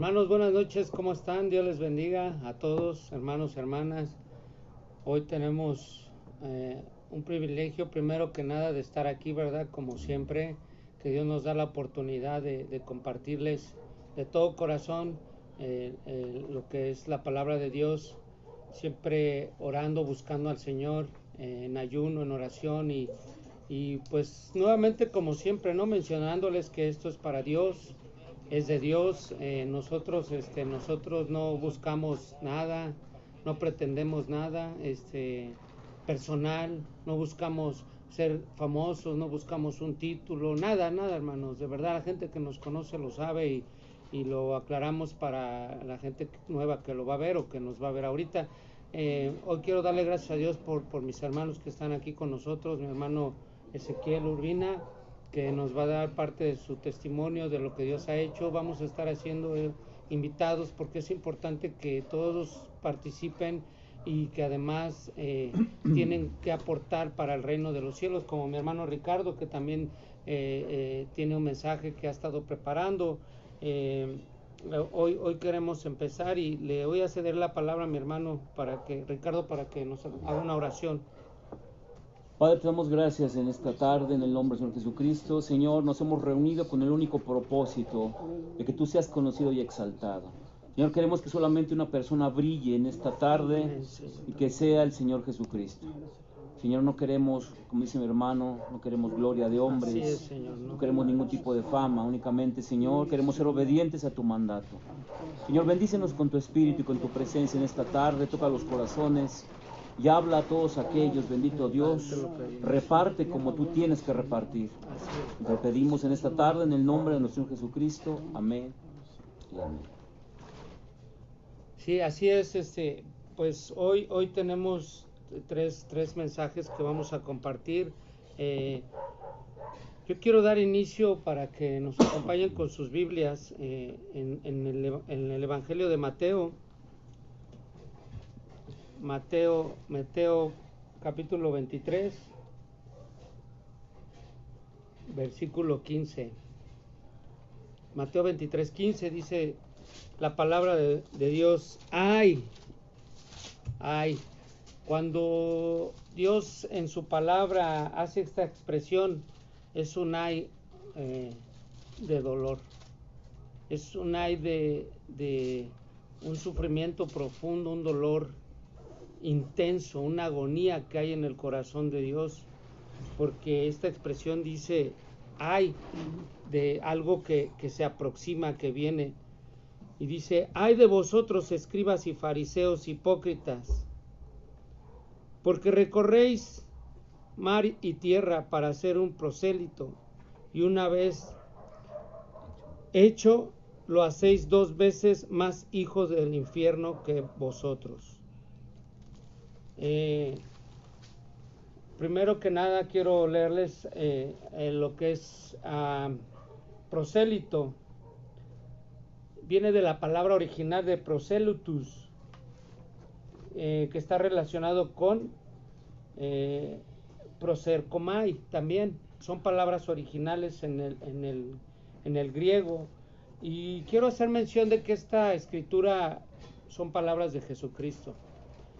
Hermanos, buenas noches, ¿cómo están? Dios les bendiga a todos, hermanos, hermanas. Hoy tenemos un privilegio, primero que nada, de estar aquí, ¿verdad? Como siempre, que Dios nos da la oportunidad de compartirles de todo corazón lo que es la palabra de Dios, siempre orando, buscando al Señor en ayuno, en oración y pues nuevamente como siempre, ¿no? Mencionándoles que esto es para Dios, es de Dios. Nosotros no buscamos nada, no pretendemos nada personal, no buscamos ser famosos, no buscamos un título, nada, hermanos. De verdad, la gente que nos conoce lo sabe y lo aclaramos para la gente nueva que lo va a ver o que nos va a ver ahorita. Hoy quiero darle gracias a Dios por mis hermanos que están aquí con nosotros, mi hermano Ezequiel Urbina, que nos va a dar parte de su testimonio de lo que Dios ha hecho. Vamos a estar haciendo invitados porque es importante que todos participen y que además tienen que aportar para el reino de los cielos, como mi hermano Ricardo, que también tiene un mensaje que ha estado preparando. Hoy queremos empezar y le voy a ceder la palabra a mi hermano Ricardo, para que nos haga una oración. Padre, te damos gracias en esta tarde, en el nombre del Señor Jesucristo. Señor, nos hemos reunido con el único propósito de que tú seas conocido y exaltado. Señor, queremos que solamente una persona brille en esta tarde y que sea el Señor Jesucristo. Señor, no queremos, como dice mi hermano, no queremos gloria de hombres, Señor, no queremos ningún tipo de fama, únicamente, Señor, queremos ser obedientes a tu mandato. Señor, bendícenos con tu espíritu y con tu presencia en esta tarde, toca los corazones y habla a todos aquellos, bendito Dios, reparte como tú tienes que repartir. Te pedimos en esta tarde en el nombre de nuestro Señor Jesucristo, amén y amén. Sí, así es. Pues hoy tenemos tres mensajes que vamos a compartir. Yo quiero dar inicio para que nos acompañen con sus Biblias en el Evangelio de Mateo. Mateo capítulo 23, versículo 15. Mateo 23, 15 dice la palabra de Dios: ¡ay! Cuando Dios en su palabra hace esta expresión, es un ay de dolor, es un ay de un sufrimiento profundo, un dolor intenso, una agonía que hay en el corazón de Dios, porque esta expresión dice ay de algo que se aproxima, que viene, y dice: ay de vosotros, escribas y fariseos hipócritas, porque recorréis mar y tierra para hacer un prosélito, y una vez hecho lo hacéis dos veces más hijos del infierno que vosotros. Primero que nada quiero leerles lo que es prosélito. Viene de la palabra original de proselytus, que está relacionado con proserkomai también. Son palabras originales en el griego. Y quiero hacer mención de que esta escritura son palabras de Jesucristo.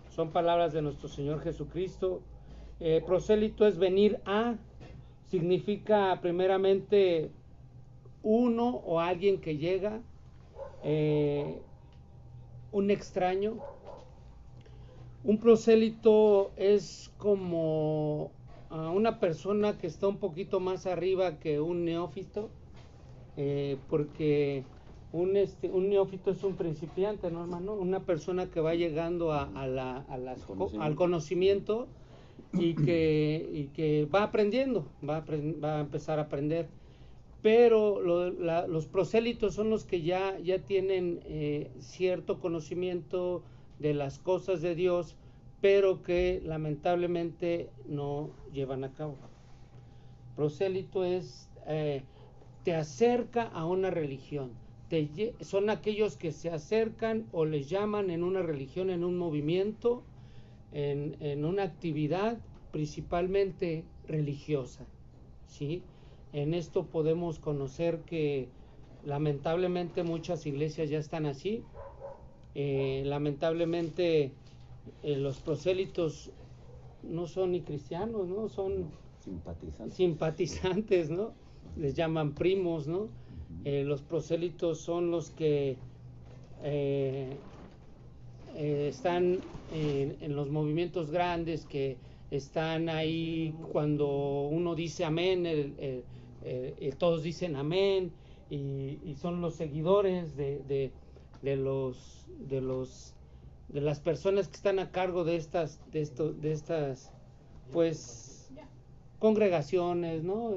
Son palabras de nuestro Señor Jesucristo. Prosélito es venir a, significa primeramente uno o alguien que llega, un extraño. Un prosélito es como una persona que está un poquito más arriba que un neófito, porque un neófito es un principiante, ¿no, hermano? Una persona que va llegando al conocimiento y que va aprendiendo, va a empezar a aprender. Pero los prosélitos son los que ya tienen cierto conocimiento de las cosas de Dios, pero que lamentablemente no llevan a cabo. Prosélito es te acerca a una religión. Son aquellos que se acercan o les llaman en una religión, en un movimiento, en una actividad principalmente religiosa, ¿sí? En esto podemos conocer que Lamentablemente muchas iglesias ya están así. Lamentablemente los prosélitos no son ni cristianos, ¿no? Son simpatizantes, ¿no? Les llaman primos, ¿no? Los prosélitos son los que están en los movimientos grandes, que están ahí cuando uno dice amén, todos dicen amén, y son los seguidores de las personas que están a cargo de estas pues congregaciones, ¿no?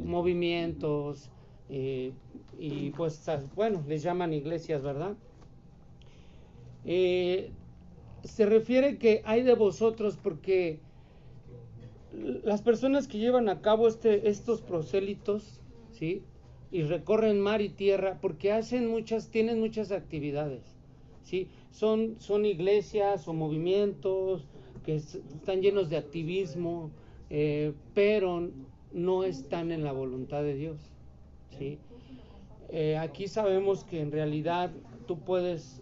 Movimientos, y pues bueno, les llaman iglesias, ¿verdad? Se refiere que hay de vosotros, porque las personas que llevan a cabo estos prosélitos, ¿sí? Y recorren mar y tierra, porque tienen muchas actividades, ¿sí? Son iglesias o movimientos que están llenos de activismo, pero no están en la voluntad de Dios, ¿sí? Aquí sabemos que en realidad tú puedes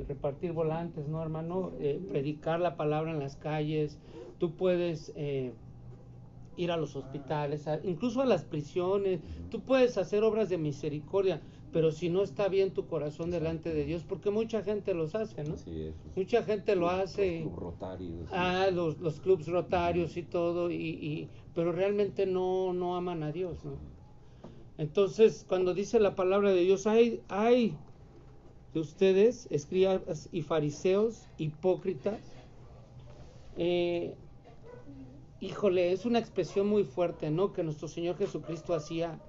repartir volantes, ¿no, hermano? Predicar la palabra en las calles, tú puedes ir a los hospitales, incluso a las prisiones, tú puedes hacer obras de misericordia, pero si no está bien tu corazón delante de Dios, porque mucha gente los hace, ¿no? Sí, mucha gente lo hace. Los clubes rotarios. Los clubes rotarios y todo, pero realmente no aman a Dios, ¿no? Entonces, cuando dice la palabra de Dios, hay de ustedes, escribas y fariseos, hipócritas. Híjole, es una expresión muy fuerte, ¿no? Que nuestro Señor Jesucristo hacía,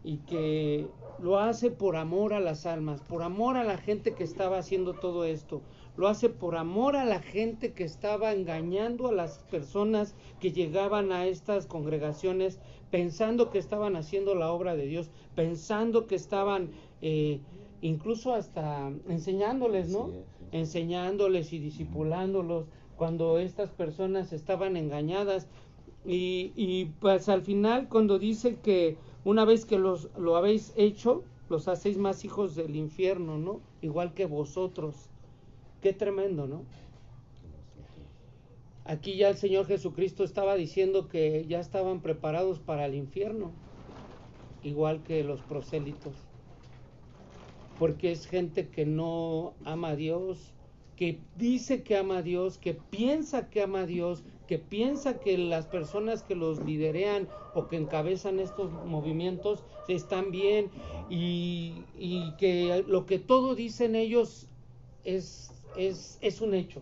y que lo hace por amor a las almas, por amor a la gente que estaba haciendo todo esto. Lo hace por amor a la gente que estaba engañando a las personas que llegaban a estas congregaciones pensando que estaban haciendo la obra de Dios, pensando que estaban incluso hasta enseñándoles, ¿no? Enseñándoles y discipulándolos, cuando estas personas estaban engañadas. Y pues al final, cuando dice que una vez que lo habéis hecho, los hacéis más hijos del infierno, ¿no? Igual que vosotros. Qué tremendo, ¿no? Aquí ya el Señor Jesucristo estaba diciendo que ya estaban preparados para el infierno, igual que los prosélitos, porque es gente que no ama a Dios, que dice que ama a Dios, que piensa que ama a Dios, que piensa que las personas que los liderean o que encabezan estos movimientos están bien, y que lo que todo dicen ellos es un hecho,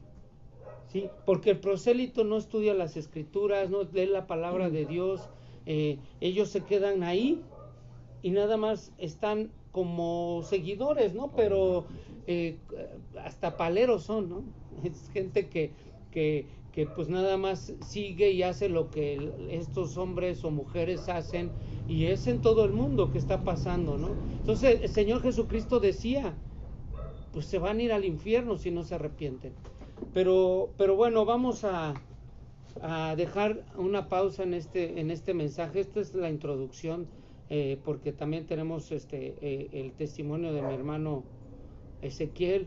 ¿sí? Porque el prosélito no estudia las escrituras, no lee la palabra de Dios, ellos se quedan ahí y nada más están como seguidores, ¿no? Pero hasta paleros son, ¿no? Es gente que pues nada más sigue y hace lo que estos hombres o mujeres hacen, y es en todo el mundo que está pasando, ¿no? Entonces el Señor Jesucristo decía, pues se van a ir al infierno si no se arrepienten. Pero bueno, vamos a dejar una pausa en este mensaje. Esta es la introducción, porque también tenemos el testimonio de mi hermano Ezequiel,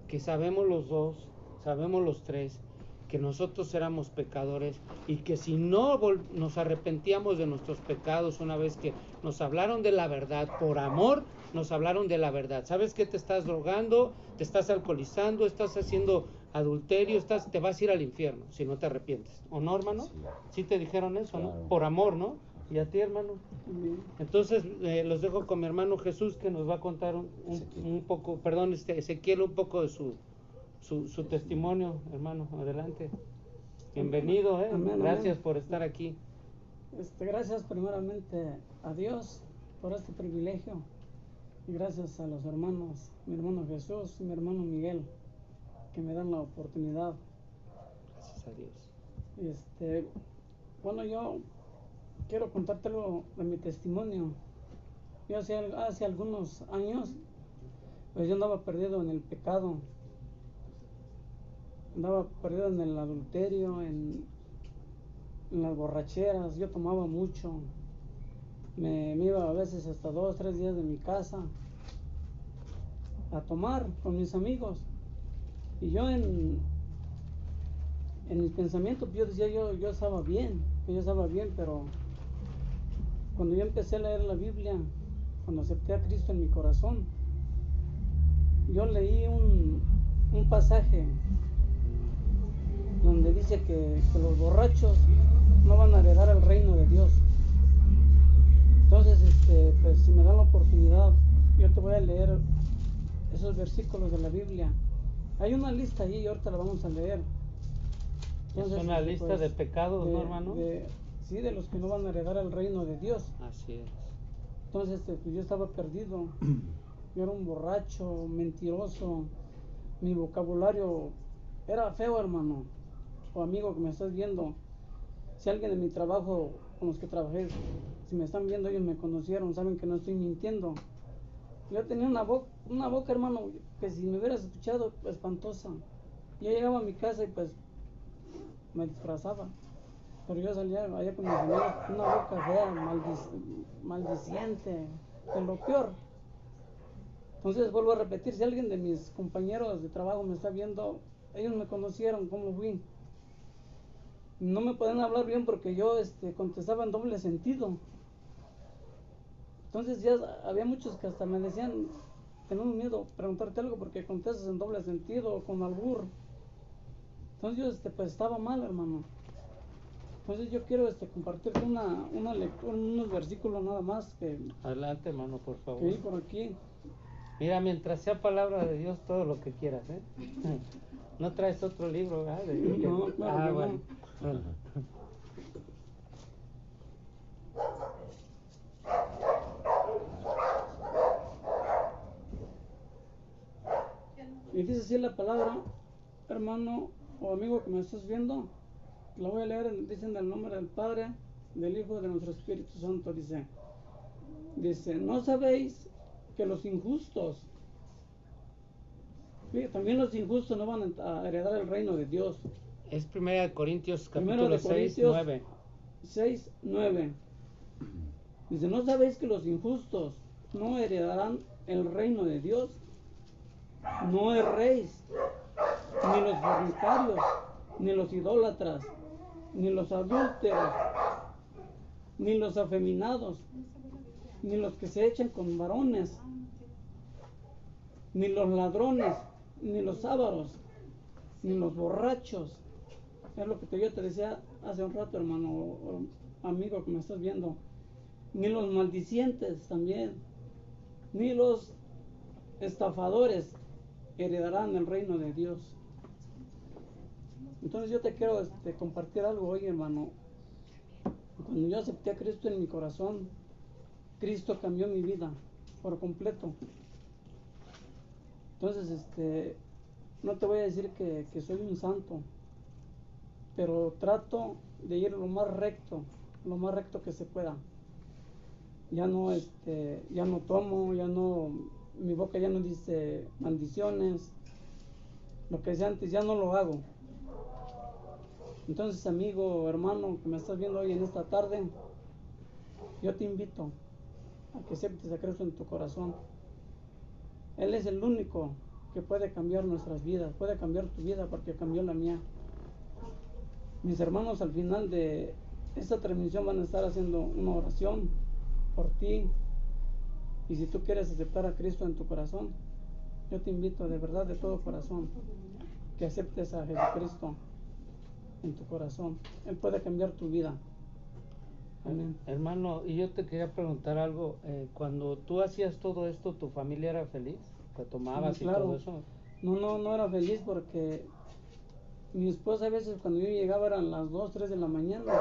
que sabemos los dos, sabemos los tres, que nosotros éramos pecadores, y que si no nos arrepentíamos de nuestros pecados, una vez que nos hablaron de la verdad, por amor nos hablaron de la verdad. ¿Sabes que te estás drogando, te estás alcoholizando, estás haciendo adulterio, te vas a ir al infierno si no te arrepientes? ¿O no, hermano? Sí te dijeron eso, ¿no? Por amor, ¿no? ¿Y a ti, hermano? Entonces los dejo con mi hermano Jesús, que nos va a contar un poco, perdón, Ezequiel, un poco de su testimonio, hermano. Adelante. Bienvenido, Amén, gracias amén. por estar aquí. Gracias primeramente a Dios por este privilegio, y gracias a los hermanos, mi hermano Jesús y mi hermano Miguel, que me dan la oportunidad. Gracias a Dios. Bueno, yo quiero contarte algo de mi testimonio. Yo hace algunos años, pues yo andaba perdido en el pecado, andaba perdido en el adulterio, en las borracheras. Yo tomaba mucho, me iba a veces hasta 2, 3 días de mi casa a tomar con mis amigos. Y yo en mi pensamiento, yo decía, yo estaba bien, pero cuando yo empecé a leer la Biblia, cuando acepté a Cristo en mi corazón, yo leí un pasaje donde dice que los borrachos no van a heredar el reino de Dios. Entonces, pues si me dan la oportunidad, yo te voy a leer esos versículos de la Biblia. Hay una lista ahí y ahorita la vamos a leer. Entonces, es una lista pues, de pecados, ¿no, hermano? Sí, de los que no van a heredar el reino de Dios. Así es. Entonces, pues yo estaba perdido. Yo era un borracho, mentiroso. Mi vocabulario era feo, hermano. O amigo que me estás viendo. Si alguien de mi trabajo, con los que trabajé, si me están viendo, ellos me conocieron, saben que no estoy mintiendo. Yo tenía una boca, hermano, que si me hubieras escuchado, espantosa. Yo llegaba a mi casa y pues me disfrazaba. Pero yo salía allá con mis amigos, una boca fea, maldiciente, de lo peor. Entonces vuelvo a repetir, si alguien de mis compañeros de trabajo me está viendo, ellos me conocieron cómo fui. No me pueden hablar bien porque yo contestaba en doble sentido. Entonces ya había muchos que hasta me decían, tenemos miedo preguntarte algo porque contestas en doble sentido o con albur. Entonces yo pues estaba mal, hermano. Entonces yo quiero compartirte una lectura, unos versículos nada más que... Adelante, hermano, por favor. Que vi por aquí. Mira, mientras sea palabra de Dios, todo lo que quieras, ¿eh? No traes otro libro, ¿verdad? No, claro, bueno. Y dice así la palabra, hermano o amigo que me estás viendo, la voy a leer, dice en el nombre del Padre, del Hijo, de nuestro Espíritu Santo, dice, ¿no sabéis que los injustos, también los injustos no van a heredar el reino de Dios? Es 1 Corintios capítulo 6, 9. 6, 9. Dice, ¿no sabéis que los injustos no heredarán el reino de Dios? No erréis, ni los fornicarios, ni los idólatras, ni los adúlteros, ni los afeminados, ni los que se echan con varones, ni los ladrones, ni los ávaros, ni los borrachos. Es lo que yo te decía hace un rato, hermano o amigo que me estás viendo. Ni los maldicientes también, ni los estafadores heredarán el reino de Dios. Entonces yo te quiero compartir algo hoy, hermano. Cuando yo acepté a Cristo en mi corazón, Cristo cambió mi vida por completo. Entonces, no te voy a decir que soy un santo, pero trato de ir lo más recto que se pueda. Ya no tomo, mi boca ya no dice maldiciones, lo que decía antes ya no lo hago. Entonces, amigo, hermano, que me estás viendo hoy en esta tarde, yo te invito a que aceptes a Cristo en tu corazón. Él es el único que puede cambiar nuestras vidas, puede cambiar tu vida porque cambió la mía. Mis hermanos al final de esta transmisión van a estar haciendo una oración por ti. Y si tú quieres aceptar a Cristo en tu corazón, yo te invito de verdad, de todo corazón, que aceptes a Jesucristo en tu corazón. Él puede cambiar tu vida. Amén. Hermano, y yo te quería preguntar algo. Cuando tú hacías todo esto, ¿tu familia era feliz? ¿Que tomabas claro. Y todo eso? No era feliz porque mi esposa a veces cuando yo llegaba eran las 2, 3 de la mañana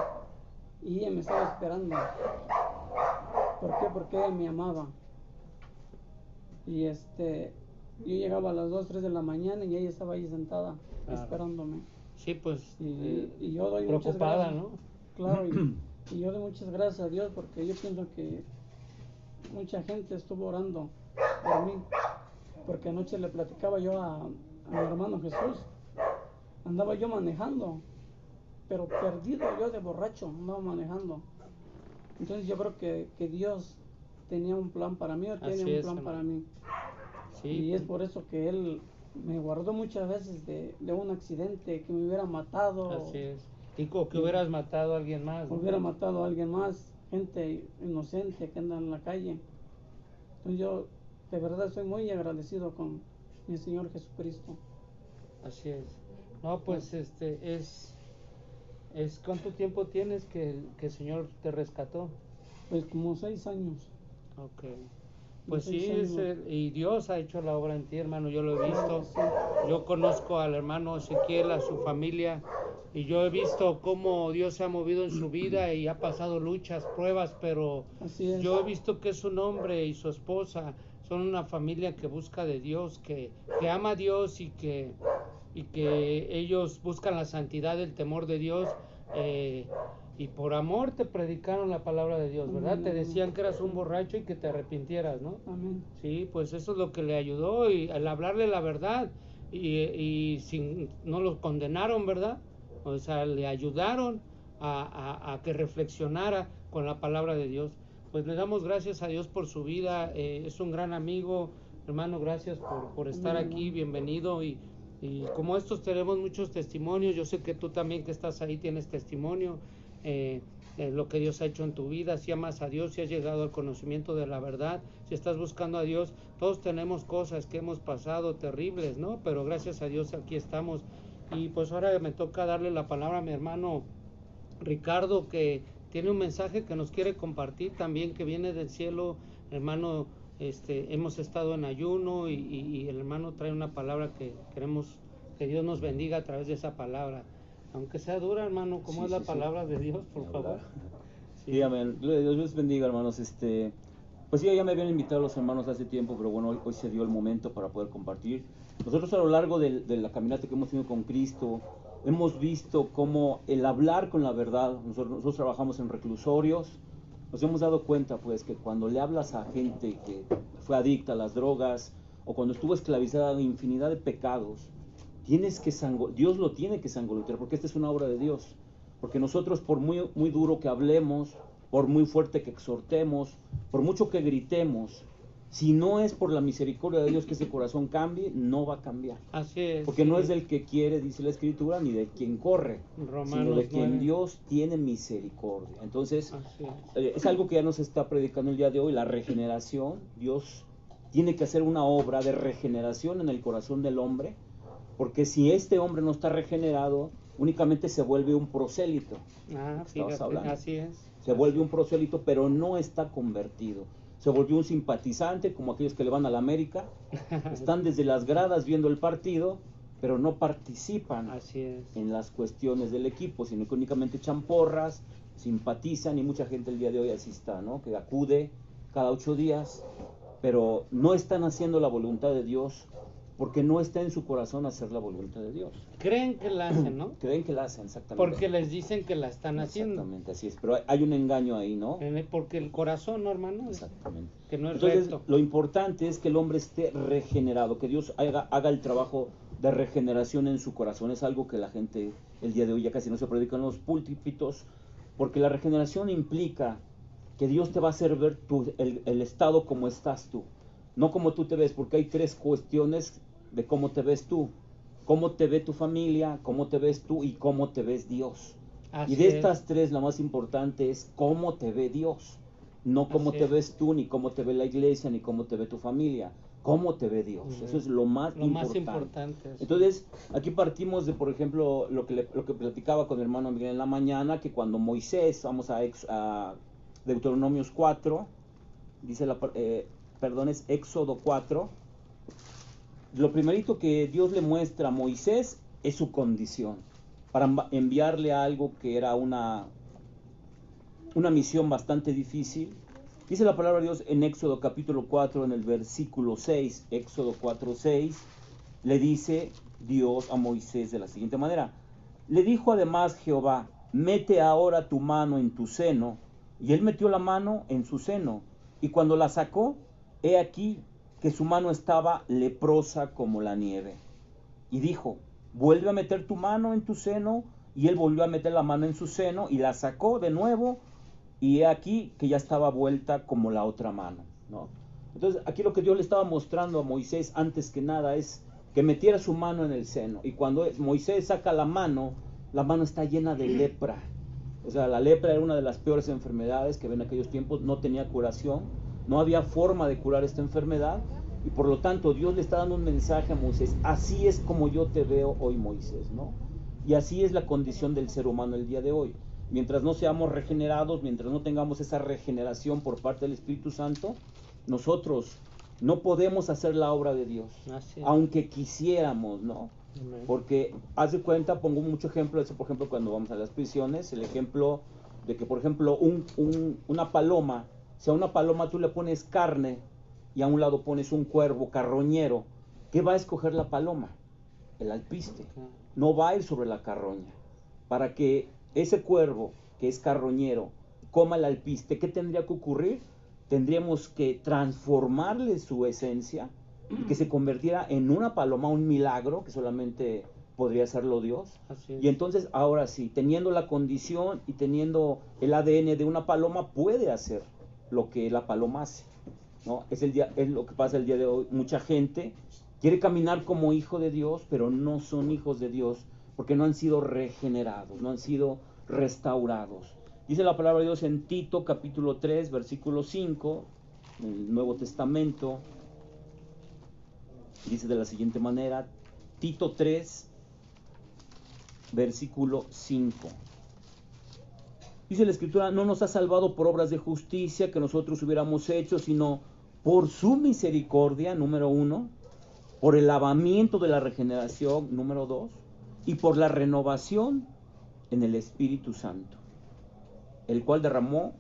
y ella me estaba esperando. ¿Por qué? Porque ella me amaba. Y yo llegaba a las 2, 3 de la mañana y ella estaba ahí sentada, esperándome. Sí, pues y yo doy preocupada, muchas gracias, ¿no? Claro, y yo doy muchas gracias a Dios porque yo pienso que mucha gente estuvo orando por mí, porque anoche le platicaba yo a mi hermano Jesús. Andaba yo manejando, pero perdido yo de borracho, andaba manejando. Entonces yo creo que Dios tenía un plan para mí, o Así tiene un es, plan hermano. para mí. Sí, Y es por eso que Él me guardó muchas veces de un accidente que me hubiera matado, así es. Y que hubieras matado a alguien más, ¿no? hubiera matado a alguien más, gente inocente que anda en la calle. Entonces yo de verdad estoy muy agradecido con mi Señor Jesucristo. Así es. No, pues es ¿cuánto tiempo tienes que el Señor te rescató? Pues como 6 años. Ok. Pues sí, 6 años. y Dios ha hecho la obra en ti, hermano, yo lo he visto. Sí. Yo conozco al hermano Ezequiel, a su familia, y yo he visto cómo Dios se ha movido en su vida y ha pasado luchas, pruebas, pero Así es. yo he visto que su hombre y su esposa son una familia que busca de Dios, que ama a Dios y que ellos buscan la santidad, el temor de Dios, y por amor te predicaron la palabra de Dios, ¿verdad? Amén, Te amén. decían que eras un borracho y que te arrepintieras, ¿no? Amén. Sí, pues eso es lo que le ayudó, y al hablarle la verdad, y no lo condenaron, ¿verdad? O sea, le ayudaron a que reflexionara con la palabra de Dios. Pues le damos gracias a Dios por su vida, es un gran amigo, hermano, gracias por estar Amén, aquí, hermano. bienvenido, y como estos tenemos muchos testimonios, yo sé que tú también que estás ahí tienes testimonio, lo que Dios ha hecho en tu vida, si amas a Dios, si has llegado al conocimiento de la verdad, si estás buscando a Dios, todos tenemos cosas que hemos pasado terribles, ¿no? Pero gracias a Dios aquí estamos. Y pues ahora me toca darle la palabra a mi hermano Ricardo, que tiene un mensaje que nos quiere compartir también, que viene del cielo. Hermano, hemos estado en ayuno, y el hermano trae una palabra que queremos que Dios nos bendiga a través de esa palabra, aunque sea dura, hermano, como Sí, es la sí, sí. palabra de Dios, por favor. Sí, amén. Dios les bendiga, hermanos. Pues sí, ya me habían invitado los hermanos hace tiempo, pero bueno, hoy se dio el momento para poder compartir. Nosotros a lo largo de la caminata que hemos tenido con Cristo, hemos visto cómo el hablar con la verdad, nosotros trabajamos en reclusorios, nos hemos dado cuenta pues que cuando le hablas a gente que fue adicta a las drogas, o cuando estuvo esclavizada a infinidad de pecados, Dios lo tiene que sangolotear, porque esta es una obra de Dios. Porque nosotros, por muy duro que hablemos, por muy fuerte que exhortemos, por mucho que gritemos, si no es por la misericordia de Dios que ese corazón cambie, no va a cambiar. Así es. Porque sí. no es del que quiere, dice la Escritura, ni de quien corre, Romanos sino de quien 9. Dios tiene misericordia. Entonces, Así es algo que ya nos está predicando el día de hoy, la regeneración. Dios tiene que hacer una obra de regeneración en el corazón del hombre, porque si este hombre no está regenerado, únicamente se vuelve un prosélito. Fíjate, así es. Se vuelve un prosélito, pero no está convertido. Se volvió un simpatizante, como aquellos que le van a la América. Están desde las gradas viendo el partido, pero no participan Así es. en las cuestiones del equipo, sino que únicamente echan porras, simpatizan, y mucha gente el día de hoy así está, ¿no? Que acude cada 8 días, pero no están haciendo la voluntad de Dios, porque no está en su corazón hacer la voluntad de Dios. Creen que la hacen, ¿no? Creen que la hacen, exactamente. Porque les dicen que la están haciendo. Exactamente, así es. Pero hay un engaño ahí, ¿no? Porque el corazón, ¿no, hermano? Exactamente. Que no es Entonces, recto. lo importante es que el hombre esté regenerado, que Dios haga el trabajo de regeneración en su corazón. Es algo que la gente el día de hoy ya casi no se predica en los púlpitos, porque la regeneración implica que Dios te va a hacer ver el estado como estás tú, no como tú te ves, porque hay 3 cuestiones de cómo te ves tú: cómo te ve tu familia, cómo te ves tú y cómo te ves Dios. Así y de es. estas 3, la más importante es cómo te ve Dios, no cómo Así te es. ves tú, ni cómo te ve la iglesia, ni cómo te ve tu familia, cómo te ve Dios. Eso es lo más importante. Sí. Entonces, aquí partimos de, por ejemplo, lo que platicaba con el hermano Miguel en la mañana, que cuando Moisés, vamos a Deuteronomios 4, dice es Éxodo 4, lo primerito que Dios le muestra a Moisés es su condición, para enviarle a algo que era una misión bastante difícil. Dice la palabra de Dios en Éxodo capítulo 4, en el versículo 6, Éxodo 4, 6, le dice Dios a Moisés de la siguiente manera: le dijo además Jehová, mete ahora tu mano en tu seno. Y él metió la mano en su seno, y cuando la sacó, he aquí que su mano estaba leprosa como la nieve. Y dijo, vuelve a meter tu mano en tu seno, y él volvió a meter la mano en su seno, y la sacó de nuevo, y he aquí que ya estaba vuelta como la otra mano, ¿no? Entonces aquí lo que Dios le estaba mostrando a Moisés antes que nada es que metiera su mano en el seno, y cuando Moisés saca la mano está llena de lepra. O sea, la lepra era una de las peores enfermedades que en aquellos tiempos, no tenía curación, no había forma de curar esta enfermedad, y por lo tanto Dios le está dando un mensaje a Moisés: así es como yo te veo hoy, Moisés, ¿no? Y así es la condición del ser humano el día de hoy. Mientras no seamos regenerados, mientras no tengamos esa regeneración por parte del Espíritu Santo, nosotros no podemos hacer la obra de Dios, aunque quisiéramos, ¿no? Porque, haz de cuenta, pongo mucho ejemplo de eso, por ejemplo, cuando vamos a las prisiones, el ejemplo de que, por ejemplo, una paloma, si a una paloma tú le pones carne y a un lado pones un cuervo carroñero, ¿qué va a escoger la paloma? El alpiste, no va a ir sobre la carroña. Para que ese cuervo, que es carroñero, coma el alpiste, ¿qué tendría que ocurrir? Tendríamos que transformarle su esencia y que se convirtiera en una paloma, un milagro que solamente podría hacerlo Dios. Y entonces, ahora sí, teniendo la condición y teniendo el ADN de una paloma, puede hacer lo que la paloma hace, ¿no? Es lo que pasa el día de hoy. Mucha gente quiere caminar como hijo de Dios, pero no son hijos de Dios porque no han sido regenerados, no han sido restaurados. Dice la palabra de Dios en Tito capítulo 3, versículo 5, en el Nuevo Testamento. Dice de la siguiente manera, Tito 3, versículo 5. Dice la Escritura: no nos ha salvado por obras de justicia que nosotros hubiéramos hecho, sino por su misericordia, número 1, por el lavamiento de la regeneración, número 2, y por la renovación en el Espíritu Santo, el cual derramó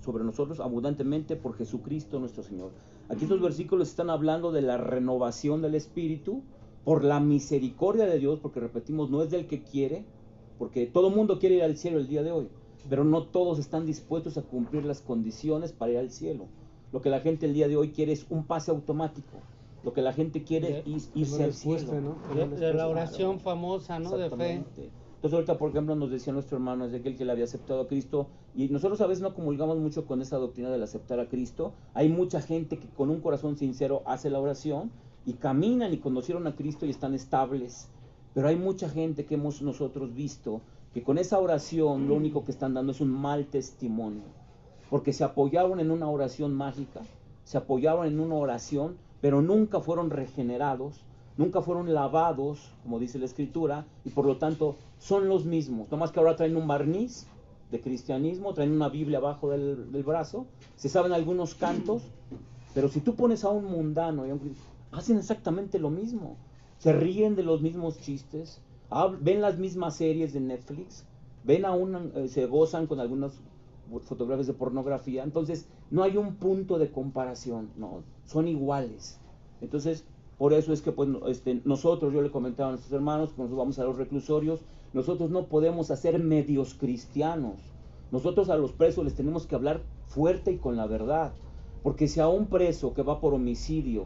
sobre nosotros abundantemente por Jesucristo nuestro Señor. Aquí estos versículos están hablando de la renovación del Espíritu por la misericordia de Dios, porque repetimos, no es del que quiere, porque todo el mundo quiere ir al cielo el día de hoy, pero no todos están dispuestos a cumplir las condiciones para ir al cielo. Lo que la gente el día de hoy quiere es un pase automático. Lo que la gente quiere es irse al cielo, ¿no? De la oración famosa, ¿no? De fe. Entonces ahorita, por ejemplo, nos decía nuestro hermano Ezequiel que le había aceptado a Cristo, y nosotros a veces no comulgamos mucho con esa doctrina del aceptar a Cristo. Hay mucha gente que con un corazón sincero hace la oración y caminan y conocieron a Cristo y están estables, pero hay mucha gente que hemos nosotros visto que con esa oración lo único que están dando es un mal testimonio, porque se apoyaron en una oración mágica, se apoyaron en una oración, pero nunca fueron regenerados, nunca fueron lavados, como dice la Escritura, y por lo tanto son los mismos, nomás que ahora traen un barniz de cristianismo, traen una Biblia abajo del brazo, se saben algunos cantos, pero si tú pones a un mundano, hacen exactamente lo mismo, se ríen de los mismos chistes, ven las mismas series de Netflix, se gozan con algunas fotografías de pornografía. Entonces no hay un punto de comparación, no, son iguales. Entonces por eso es que pues, nosotros, yo le comentaba a nuestros hermanos, cuando vamos a los reclusorios, nosotros no podemos hacer medios cristianos. Nosotros a los presos les tenemos que hablar fuerte y con la verdad, porque si a un preso que va por homicidio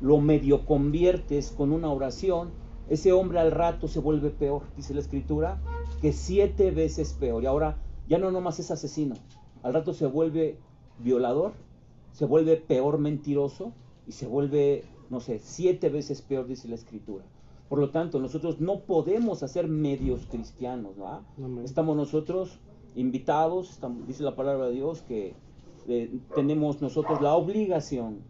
lo medio conviertes con una oración, ese hombre al rato se vuelve peor, dice la Escritura, que 7 veces peor. Y ahora ya no nomás es asesino, al rato se vuelve violador, se vuelve peor mentiroso y se vuelve, no sé, 7 veces peor, dice la Escritura. Por lo tanto, nosotros no podemos hacer medios cristianos, ¿no? Estamos nosotros invitados, dice la palabra de Dios que tenemos nosotros la obligación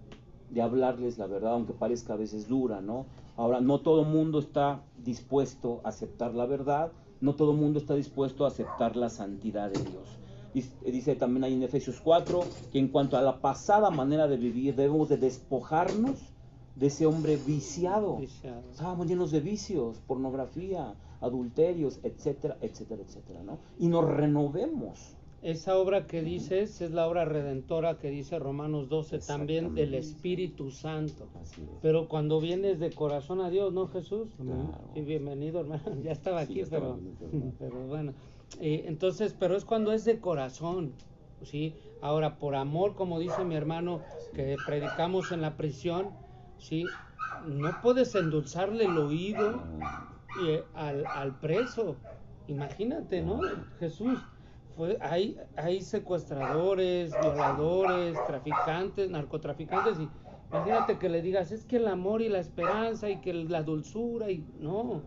de hablarles la verdad, aunque parezca a veces dura, ¿no? Ahora, no todo el mundo está dispuesto a aceptar la verdad, no todo el mundo está dispuesto a aceptar la santidad de Dios. Dice también ahí en Efesios 4 que en cuanto a la pasada manera de vivir, debemos de despojarnos de ese hombre viciado. Estábamos llenos de vicios, pornografía, adulterios, etcétera, etcétera, etcétera, ¿no? Y nos renovemos. Esa obra que dices es la obra redentora que dice Romanos 12 también del Espíritu Santo. Pero cuando vienes de corazón a Dios, ¿no, Jesús? Claro. Sí, bienvenido, hermano. Ya estaba aquí, pero bueno. Entonces, pero es cuando es de corazón, ¿sí? Ahora, por amor, como dice mi hermano, que predicamos en la prisión, ¿sí? No puedes endulzarle el oído al preso. Imagínate, ¿no? Jesús Pues hay secuestradores, violadores, traficantes, narcotraficantes, y imagínate que le digas, es que el amor y la esperanza y que la dulzura, y no,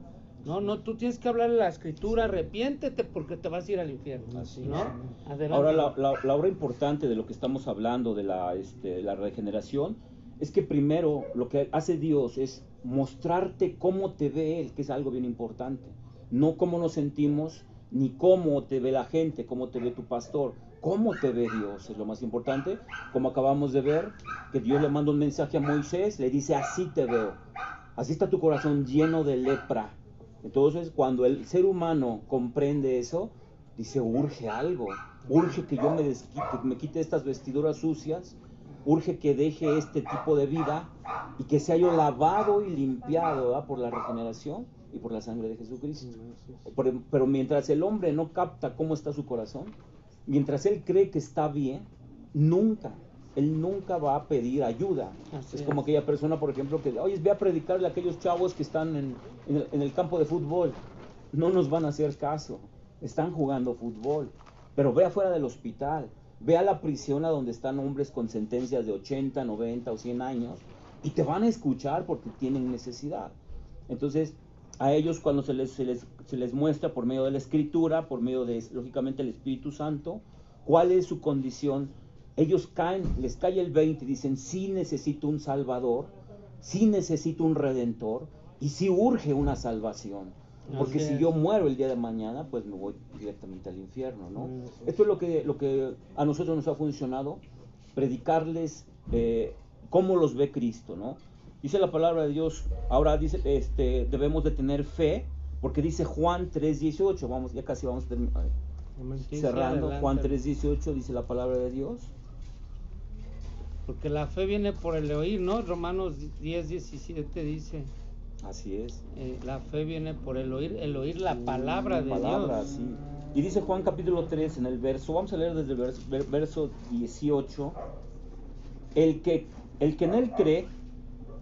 tú tienes que hablarle la escritura, arrepiéntete porque te vas a ir al infierno. Así ¿no? es. Adelante. Ahora, la obra importante de lo que estamos hablando, de la regeneración, es que primero lo que hace Dios es mostrarte cómo te ve Él, que es algo bien importante. No cómo nos sentimos, ni cómo te ve la gente, cómo te ve tu pastor, cómo te ve Dios, es lo más importante. Como acabamos de ver, que Dios le manda un mensaje a Moisés, le dice, así te veo, así está tu corazón lleno de lepra. Entonces, cuando el ser humano comprende eso, dice, urge algo, urge que yo me quite estas vestiduras sucias, urge que deje este tipo de vida y que sea yo lavado y limpiado, ¿verdad?, por la regeneración y por la sangre de Jesucristo. Pero mientras el hombre no capta cómo está su corazón, mientras él cree que está bien, él nunca va a pedir ayuda. Es como aquella persona, por ejemplo, que, oye, ve a predicarle a aquellos chavos que están en el campo de fútbol. No nos van a hacer caso, están jugando fútbol. Pero ve afuera del hospital, ve a la prisión a donde están hombres con sentencias de 80, 90 o 100 años y te van a escuchar porque tienen necesidad. Entonces, a ellos cuando se les muestra por medio de la Escritura, por medio de, lógicamente, el Espíritu Santo, cuál es su condición, ellos les cae el 20 y dicen, sí necesito un Salvador, sí necesito un Redentor y sí urge una salvación. Porque si yo muero el día de mañana, pues me voy directamente al infierno, ¿no? Esto es lo que a nosotros nos ha funcionado, predicarles cómo los ve Cristo, ¿no? Dice la palabra de Dios, ahora dice, debemos de tener fe, porque dice Juan 3:18, ya casi vamos cerrando. Adelante. Juan 3:18 dice la palabra de Dios. Porque la fe viene por el oír, ¿no? Romanos 10:17 dice. Así es. La fe viene por el oír la palabra de Dios. Sí. Y dice Juan capítulo 3 en el verso, vamos a leer desde el verso 18, el que en él cree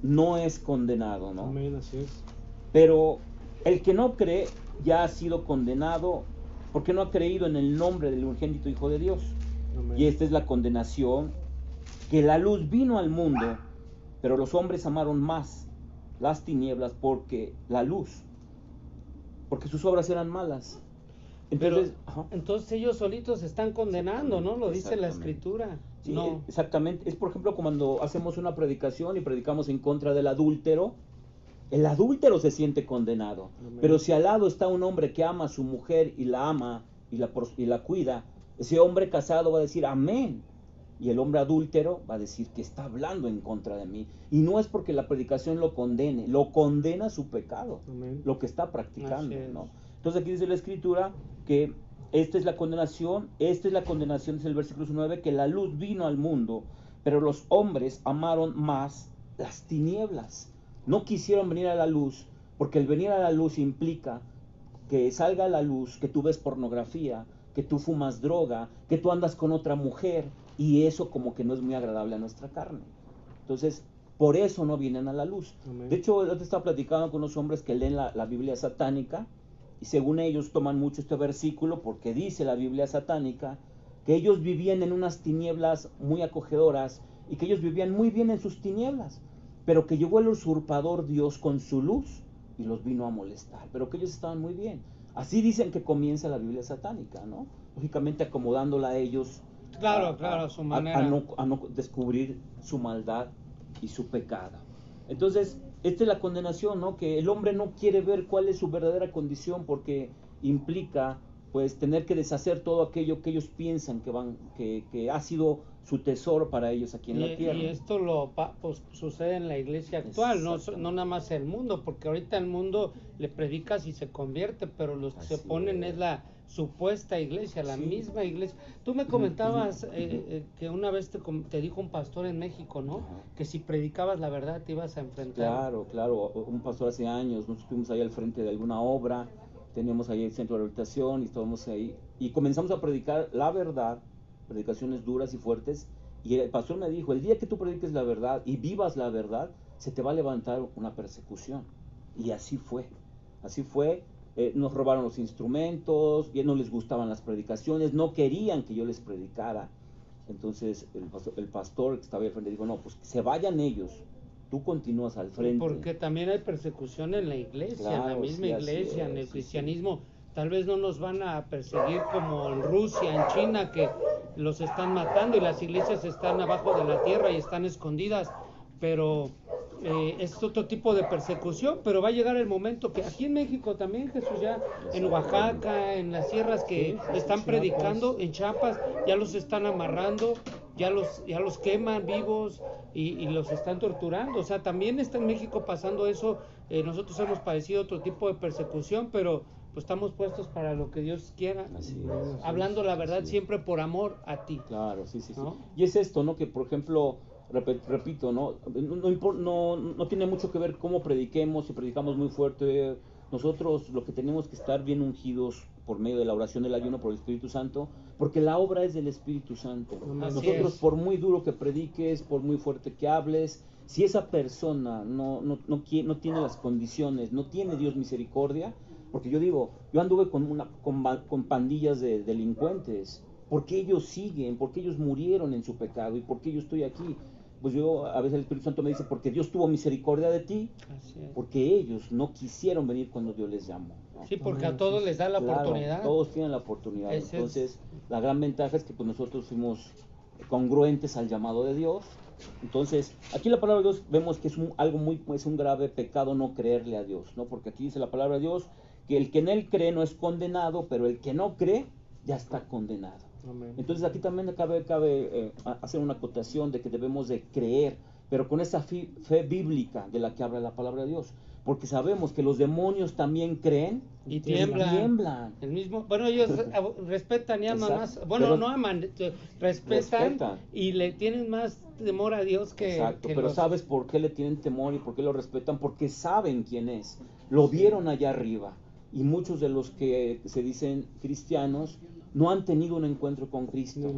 no es condenado, ¿no? Amén, así es. Pero el que no cree ya ha sido condenado porque no ha creído en el nombre del unigénito Hijo de Dios. Amén. Y esta es la condenación, que la luz vino al mundo, pero los hombres amaron más las tinieblas porque sus obras eran malas. Entonces ellos solitos se están condenando, ¿no? Lo dice la Escritura. Sí, no. Exactamente. Es, por ejemplo, cuando hacemos una predicación y predicamos en contra del adúltero, el adúltero se siente condenado. Amén. Pero si al lado está un hombre que ama a su mujer y la ama y la cuida, ese hombre casado va a decir amén. Y el hombre adúltero va a decir que está hablando en contra de mí. Y no es porque la predicación lo condena su pecado, Amén, lo que está practicando, ¿no? Entonces aquí dice la Escritura que esta es la condenación, dice el versículo 9, que la luz vino al mundo, pero los hombres amaron más las tinieblas. No quisieron venir a la luz, porque el venir a la luz implica que salga a la luz, que tú ves pornografía, que tú fumas droga, que tú andas con otra mujer, y eso como que no es muy agradable a nuestra carne. Entonces, por eso no vienen a la luz. Amén. De hecho, yo te estaba platicando con unos hombres que leen la Biblia satánica, y según ellos toman mucho este versículo, porque dice la Biblia satánica, que ellos vivían en unas tinieblas muy acogedoras, y que ellos vivían muy bien en sus tinieblas, pero que llegó el usurpador Dios con su luz, y los vino a molestar, pero que ellos estaban muy bien. Así dicen que comienza la Biblia satánica, ¿no? Lógicamente acomodándola a ellos, claro, a su manera, a no descubrir su maldad y su pecado. Entonces, esta es la condenación, ¿no? Que el hombre no quiere ver cuál es su verdadera condición, porque implica, pues, tener que deshacer todo aquello que ellos piensan que ha sido su tesoro para ellos aquí en la tierra. Y esto pues, sucede en la iglesia actual, no nada más el mundo, porque ahorita el mundo le predicas y se convierte, pero los que se oponen es la supuesta iglesia, la misma iglesia. Tú me comentabas que una vez te dijo un pastor en México, ¿no? Que si predicabas la verdad te ibas a enfrentar. Claro, un pastor hace años, nosotros estuvimos ahí al frente de alguna obra, teníamos ahí el centro de rehabilitación y estábamos ahí, y comenzamos a predicar la verdad, predicaciones duras y fuertes, y el pastor me dijo, el día que tú prediques la verdad y vivas la verdad, se te va a levantar una persecución. Y así fue. nos robaron los instrumentos, ya no les gustaban las predicaciones, no querían que yo les predicara. Entonces el pastor que estaba ahí al frente dijo, no, pues que se vayan ellos, tú continúas al frente. Porque también hay persecución en la iglesia, Claro, en la misma sí, iglesia, en el sí, cristianismo. Tal vez no nos van a perseguir como en Rusia, en China, que los están matando y las iglesias están abajo de la tierra y están escondidas, pero es otro tipo de persecución. Pero va a llegar el momento que aquí en México también, Jesús, ya en Oaxaca, en las sierras que están predicando, en Chiapas, ya los están amarrando, ya los queman vivos y los están torturando. O sea, también está en México pasando eso. Nosotros hemos padecido otro tipo de persecución, pero pues estamos puestos para lo que Dios quiera, hablando la verdad siempre por amor a ti. Claro, sí. ¿No? Y es esto, ¿no? Que por ejemplo, repito, no tiene mucho que ver cómo prediquemos, si predicamos muy fuerte. Nosotros lo que tenemos que estar bien ungidos por medio de la oración del ayuno por el Espíritu Santo, porque la obra es del Espíritu Santo. Nosotros, por muy duro que prediques, por muy fuerte que hables, si esa persona no tiene las condiciones, no tiene Dios misericordia, porque yo digo, yo anduve con pandillas de delincuentes, porque ellos siguen, porque ellos murieron en su pecado y porque yo estoy aquí. Pues yo, a veces el Espíritu Santo me dice, porque Dios tuvo misericordia de ti, porque ellos no quisieron venir cuando Dios les llamó, ¿no? Sí, porque a todos les da la oportunidad. Todos tienen la oportunidad. Entonces, la gran ventaja es que pues nosotros fuimos congruentes al llamado de Dios. Entonces, aquí la palabra de Dios vemos que es un grave pecado no creerle a Dios, ¿no? Porque aquí dice la palabra de Dios que el que en él cree no es condenado, pero el que no cree ya está condenado. Amén. Entonces aquí también cabe hacer una acotación de que debemos de creer, pero con esa fe bíblica de la que habla la palabra de Dios, porque sabemos que los demonios también creen y tiemblan. El mismo, bueno, ellos respetan y aman más, bueno, pero no aman, respetan y le tienen más temor a Dios que... Exacto, pero ¿sabes por qué le tienen temor y por qué lo respetan? Porque saben quién es, lo vieron allá arriba. Y muchos de los que se dicen cristianos no han tenido un encuentro con Cristo, ni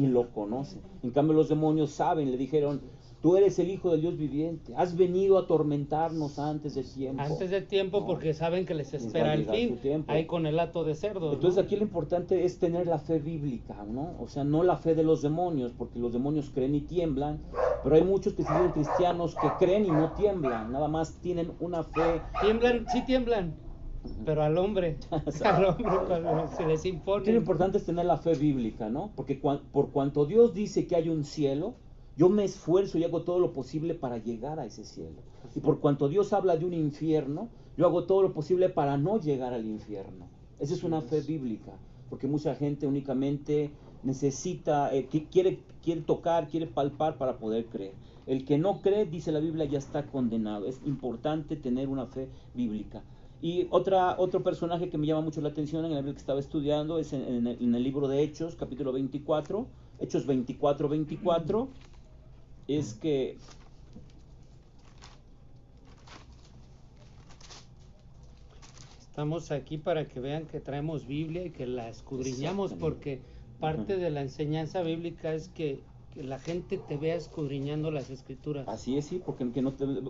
lo conocen. En cambio los demonios saben, le dijeron, tú eres el Hijo del Dios viviente, has venido a atormentarnos antes de tiempo. Antes de tiempo, ¿no? Porque saben que les espera el fin, ahí con el hato de cerdo. Entonces, ¿no? Aquí lo importante es tener la fe bíblica, ¿no? O sea, no la fe de los demonios, porque los demonios creen y tiemblan, pero hay muchos que se dicen cristianos que creen y no tiemblan, nada más tienen una fe. Tiemblan, sí tiemblan, pero al hombre cuando se les impone. Lo importante es tener la fe bíblica, ¿no? Porque por cuanto Dios dice que hay un cielo, yo me esfuerzo y hago todo lo posible para llegar a ese cielo. Y por cuanto Dios habla de un infierno, yo hago todo lo posible para no llegar al infierno. Esa es una fe bíblica, porque mucha gente únicamente necesita, quiere tocar, quiere palpar para poder creer. El que no cree, dice la Biblia, ya está condenado. Es importante tener una fe bíblica. Y otro personaje que me llama mucho la atención en el libro que estaba estudiando es en el libro de Hechos, capítulo 24, Hechos 24, es que estamos aquí para que vean que traemos Biblia y que la escudriñamos, porque parte de la enseñanza bíblica es que la gente te vea escudriñando las escrituras. Así es, sí, porque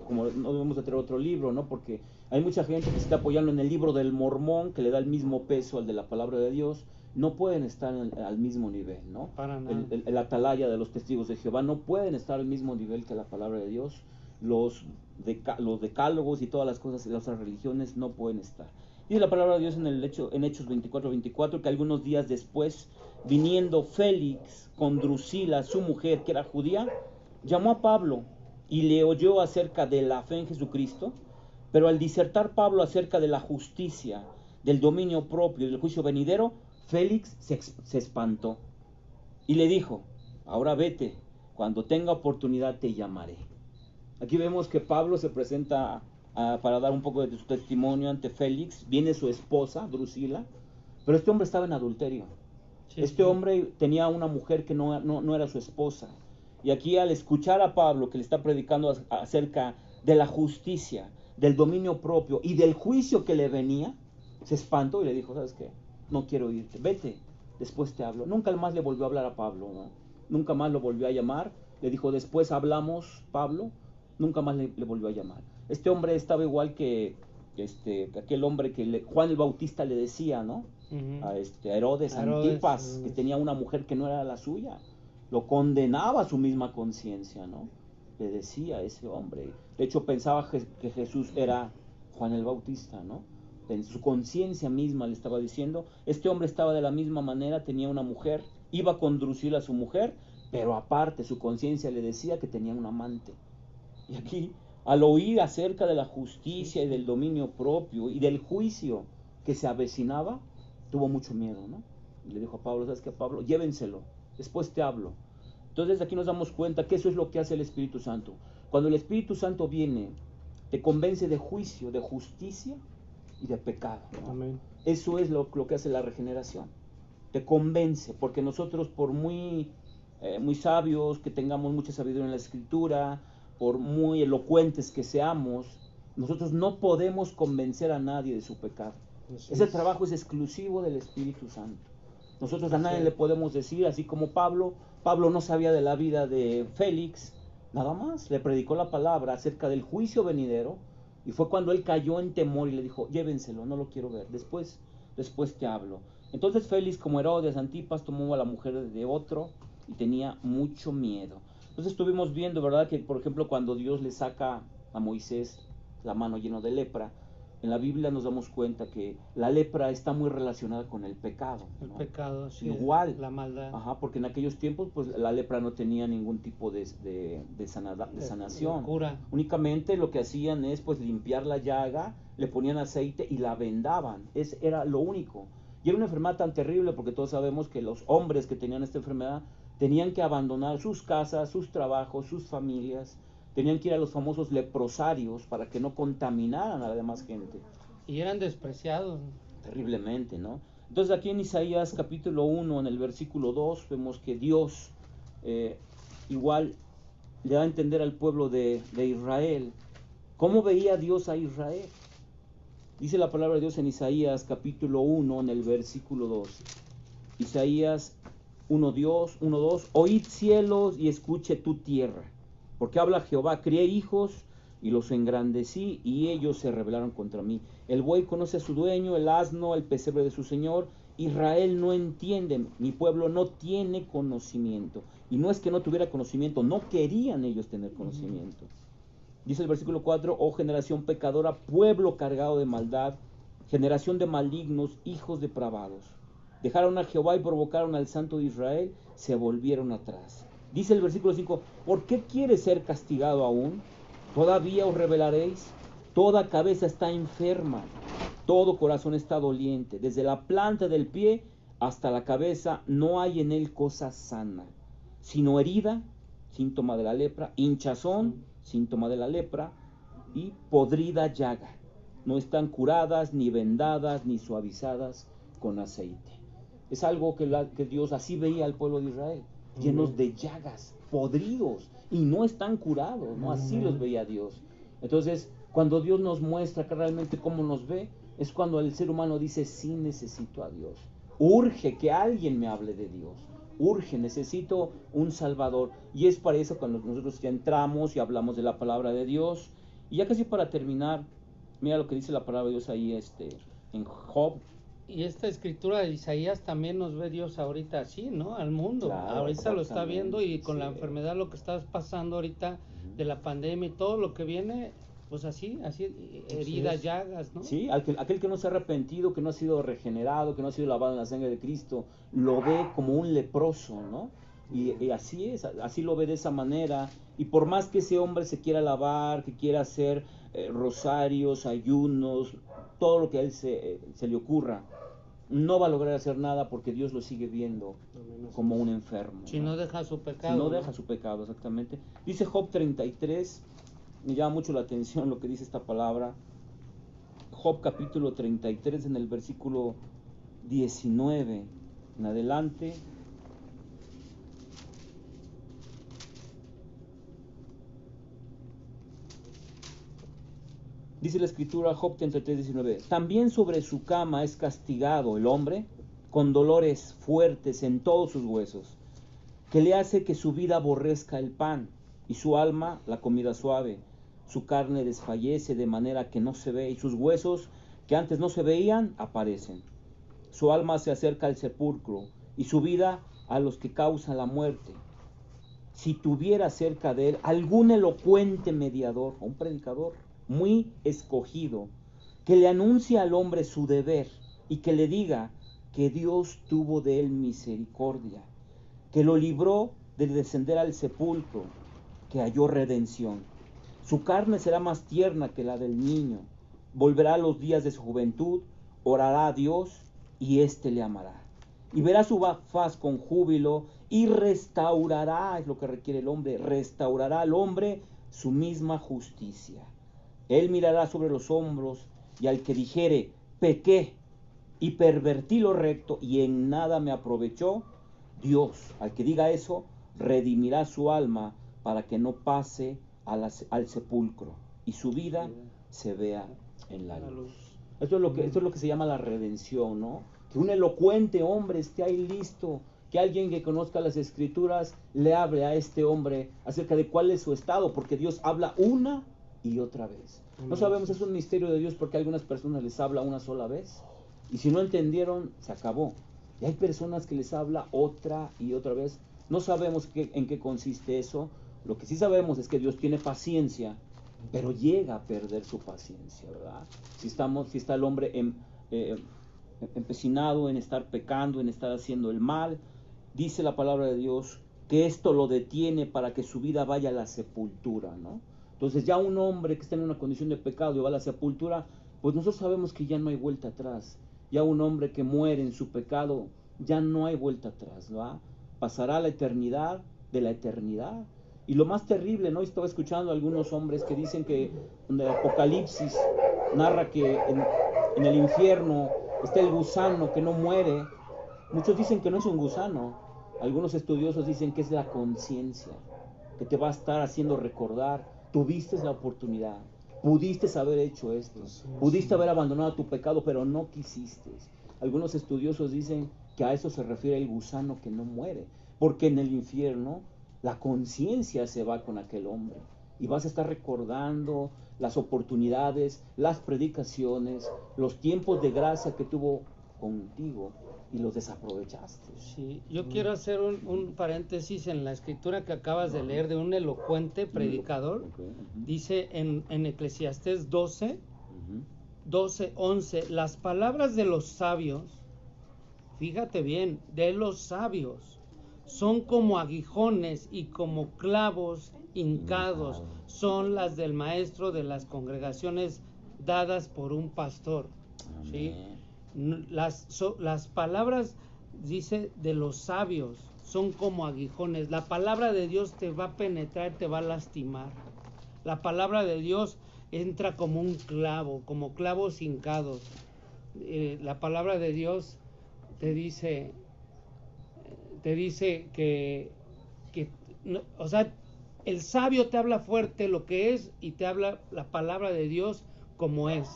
como no debemos de tener otro libro, ¿no? Porque hay mucha gente que se está apoyando en el libro del Mormón, que le da el mismo peso al de la palabra de Dios. No pueden estar al mismo nivel, ¿no? Para nada. El atalaya de los testigos de Jehová no pueden estar al mismo nivel que la palabra de Dios. Los decálogos y todas las cosas de otras religiones no pueden estar. Dice la palabra de Dios en Hechos 24, que algunos días después, viniendo Félix con Drusila, su mujer, que era judía, llamó a Pablo y le oyó acerca de la fe en Jesucristo, pero al disertar Pablo acerca de la justicia, del dominio propio y del juicio venidero, Félix se espantó y le dijo, ahora vete, cuando tenga oportunidad te llamaré. Aquí vemos que Pablo se presenta para dar un poco de su testimonio ante Félix. Viene su esposa, Drusila, pero este hombre estaba en adulterio. Este hombre tenía una mujer que no era su esposa. Y aquí al escuchar a Pablo que le está predicando acerca de la justicia, del dominio propio y del juicio que le venía, se espantó y le dijo, ¿sabes qué? No quiero irte, vete, después te hablo. Nunca más le volvió a hablar a Pablo, ¿no? Nunca más lo volvió a llamar. Le dijo, después hablamos, Pablo. Nunca más le volvió a llamar. Este hombre estaba igual que aquel hombre que Juan el Bautista le decía, ¿no? A Herodes Antipas, que tenía una mujer que no era la suya. Lo condenaba a su misma conciencia, ¿no? Le decía a ese hombre. De hecho, pensaba que Jesús era Juan el Bautista, ¿no? En su conciencia misma le estaba diciendo. Este hombre estaba de la misma manera, tenía una mujer, iba a conducir a su mujer, pero aparte su conciencia le decía que tenía un amante. Y aquí, al oír acerca de la justicia y del dominio propio y del juicio que se avecinaba, tuvo mucho miedo, ¿no? Y le dijo a Pablo, ¿sabes qué, Pablo? Llévenselo, después te hablo. Entonces aquí nos damos cuenta que eso es lo que hace el Espíritu Santo. Cuando el Espíritu Santo viene, te convence de juicio, de justicia y de pecado, ¿no? Amén. Eso es lo que hace la regeneración. Te convence, porque nosotros por muy sabios, que tengamos mucha sabiduría en la Escritura, por muy elocuentes que seamos, nosotros no podemos convencer a nadie de su pecado. Ese trabajo es exclusivo del Espíritu Santo. Nosotros a nadie le podemos decir, así como Pablo no sabía de la vida de Félix, nada más, le predicó la palabra acerca del juicio venidero, y fue cuando él cayó en temor y le dijo, llévenselo, no lo quiero ver, después te hablo. Entonces Félix, como Herodes Antipas, tomó a la mujer de otro y tenía mucho miedo. Entonces estuvimos viendo, ¿verdad?, que por ejemplo cuando Dios le saca a Moisés la mano llena de lepra, en la Biblia nos damos cuenta que la lepra está muy relacionada con el pecado, ¿no? El pecado, sí. Igual. La maldad. Ajá, porque en aquellos tiempos pues la lepra no tenía ningún tipo de sanación. De cura. Únicamente lo que hacían es pues limpiar la llaga, le ponían aceite y la vendaban. Era lo único. Y era una enfermedad tan terrible porque todos sabemos que los hombres que tenían esta enfermedad tenían que abandonar sus casas, sus trabajos, sus familias. Tenían que ir a los famosos leprosarios para que no contaminaran a la demás gente. Y eran despreciados. Terriblemente, ¿no? Entonces aquí en Isaías capítulo 1, en el versículo 2, vemos que Dios igual le da a entender al pueblo de Israel. ¿Cómo veía Dios a Israel? Dice la palabra de Dios en Isaías capítulo 1, en el versículo 2. Isaías 1:2, oíd cielos y escuche tu tierra. Porque habla Jehová, crié hijos y los engrandecí y ellos se rebelaron contra mí. El buey conoce a su dueño, el asno, el pesebre de su señor. Israel no entiende, mi pueblo no tiene conocimiento. Y no es que no tuviera conocimiento, no querían ellos tener conocimiento. Dice el versículo 4, oh generación pecadora, pueblo cargado de maldad, generación de malignos, hijos depravados. Dejaron a Jehová y provocaron al Santo de Israel, se volvieron atrás. Dice el versículo 5, ¿por qué quieres ser castigado aún? ¿Todavía os rebelaréis? Toda cabeza está enferma, todo corazón está doliente. Desde la planta del pie hasta la cabeza no hay en él cosa sana, sino herida, síntoma de la lepra, hinchazón, síntoma de la lepra, y podrida llaga. No están curadas, ni vendadas, ni suavizadas con aceite. Es algo que Dios así veía al pueblo de Israel, llenos de llagas, podridos, y no están curados, ¿no? Así los veía Dios. Entonces, cuando Dios nos muestra que realmente cómo nos ve, es cuando el ser humano dice, sí necesito a Dios. Urge que alguien me hable de Dios. Urge, necesito un Salvador. Y es para eso cuando nosotros ya entramos y hablamos de la palabra de Dios. Y ya casi para terminar, mira lo que dice la palabra de Dios ahí en Job. Y esta escritura de Isaías también nos ve Dios ahorita así, ¿no? Al mundo. Claro, ahorita lo está viendo y con la sí. enfermedad, lo que está pasando ahorita de la pandemia y todo lo que viene, pues así, heridas, llagas, ¿no? Sí, aquel que no se ha arrepentido, que no ha sido regenerado, que no ha sido lavado en la sangre de Cristo, lo ve como un leproso, ¿no? Y así es, así lo ve de esa manera. Y por más que ese hombre se quiera lavar, que quiera hacer rosarios, ayunos, todo lo que a él se le ocurra, no va a lograr hacer nada porque Dios lo sigue viendo como un enfermo. Si no deja su pecado. Si no deja su pecado, exactamente. Dice Job 33, me llama mucho la atención lo que dice esta palabra. Job capítulo 33 en el versículo 19 en adelante. Dice la escritura, Job 33, 19, también sobre su cama es castigado el hombre con dolores fuertes en todos sus huesos, que le hace que su vida aborrezca el pan y su alma la comida suave. su carne desfallece de manera que no se ve, y sus huesos que antes no se veían, aparecen. Su alma se acerca al sepulcro, y su vida a los que causan la muerte. Si tuviera cerca de él algún elocuente mediador, o un predicador muy escogido, que le anuncie al hombre su deber, y que le diga que Dios tuvo de él misericordia, que lo libró de descender al sepulcro, que halló redención. Su carne será más tierna que la del niño, volverá a los días de su juventud, orará a Dios, y éste le amará. Y verá su faz con júbilo, y restaurará, es lo que requiere el hombre, restaurará al hombre su misma justicia. Él mirará sobre los hombros, y al que dijere, pequé, y pervertí lo recto, y en nada me aprovechó, Dios, al que diga eso, redimirá su alma para que no pase al sepulcro, y su vida se vea en la luz. Esto es lo que se llama la redención, ¿no? Que un elocuente hombre esté ahí listo, que alguien que conozca las Escrituras le hable a este hombre acerca de cuál es su estado, porque Dios habla una y otra vez. No sabemos, es un misterio de Dios, porque a algunas personas les habla una sola vez, y si no entendieron, se acabó. Y hay personas que les habla otra y otra vez. No sabemos en qué consiste eso. Lo que sí sabemos es que Dios tiene paciencia, pero llega a perder su paciencia, ¿verdad? Si está el hombre empecinado en estar pecando, en estar haciendo el mal, dice la palabra de Dios que esto lo detiene para que su vida vaya a la sepultura, ¿no? Entonces ya un hombre que está en una condición de pecado y va a la sepultura, pues nosotros sabemos que ya no hay vuelta atrás. Ya un hombre que muere en su pecado, ya no hay vuelta atrás, ¿verdad? Pasará a la eternidad de la eternidad. Y lo más terrible, ¿no? Estaba escuchando a algunos hombres que dicen que en el Apocalipsis narra que en el infierno está el gusano que no muere. Muchos dicen que no es un gusano. Algunos estudiosos dicen que es la conciencia, que te va a estar haciendo recordar, tuviste la oportunidad, pudiste haber hecho esto, pudiste haber abandonado tu pecado, pero no quisiste. Algunos estudiosos dicen que a eso se refiere el gusano que no muere, porque en el infierno la conciencia se va con aquel hombre y vas a estar recordando las oportunidades, las predicaciones, los tiempos de gracia que tuvo contigo y los desaprovechaste. Sí, yo quiero hacer un paréntesis en la escritura que acabas de leer de un elocuente predicador. Dice en Eclesiastés 12, 11, las palabras de los sabios, fíjate bien, de los sabios, son como aguijones y como clavos hincados, son las del maestro de las congregaciones dadas por un pastor. ¿Sí? Las palabras, dice, de los sabios son como aguijones. La palabra de Dios te va a penetrar, te va a lastimar. La palabra de Dios entra como un clavo, como clavos hincados. La palabra de Dios te dice que o sea, el sabio te habla fuerte lo que es y te habla la palabra de Dios como es.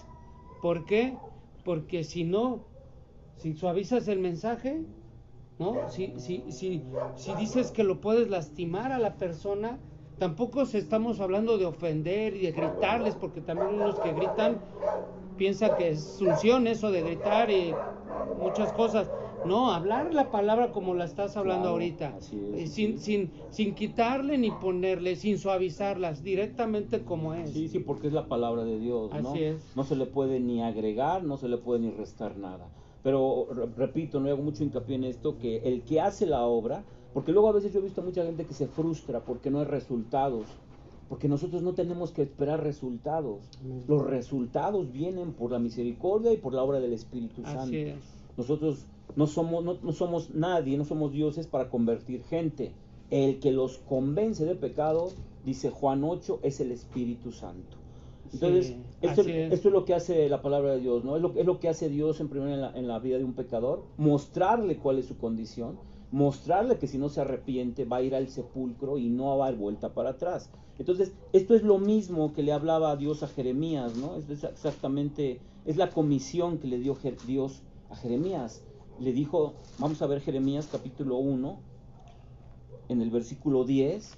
¿Por qué? Porque si suavizas el mensaje, ¿no? Si dices que lo puedes lastimar a la persona, tampoco estamos hablando de ofender y de gritarles, porque también unos que gritan piensan que es unción eso de gritar y muchas cosas. No, hablar la palabra como la estás hablando ahorita, sin quitarle ni ponerle, sin suavizarlas, directamente como es. Sí, porque es la palabra de Dios, ¿no? Así es. No se le puede ni agregar, no se le puede ni restar nada. Pero repito, no hago mucho hincapié en esto, que el que hace la obra, porque luego a veces yo he visto a mucha gente que se frustra porque no hay resultados, porque nosotros no tenemos que esperar resultados. Los resultados vienen por la misericordia y por la obra del Espíritu Santo. Así es. Nosotros no somos nadie, no somos dioses para convertir gente. El que los convence de pecado, dice Juan 8, es el Espíritu Santo. Entonces, esto es lo que hace la palabra de Dios, ¿no? Es lo que hace Dios en la vida de un pecador, mostrarle cuál es su condición, mostrarle que si no se arrepiente va a ir al sepulcro y no va a dar vuelta para atrás. Entonces, esto es lo mismo que le hablaba a Dios a Jeremías, ¿no? Es exactamente, es la comisión que le dio Dios a Jeremías. Le dijo, vamos a ver Jeremías capítulo 1, en el versículo 10,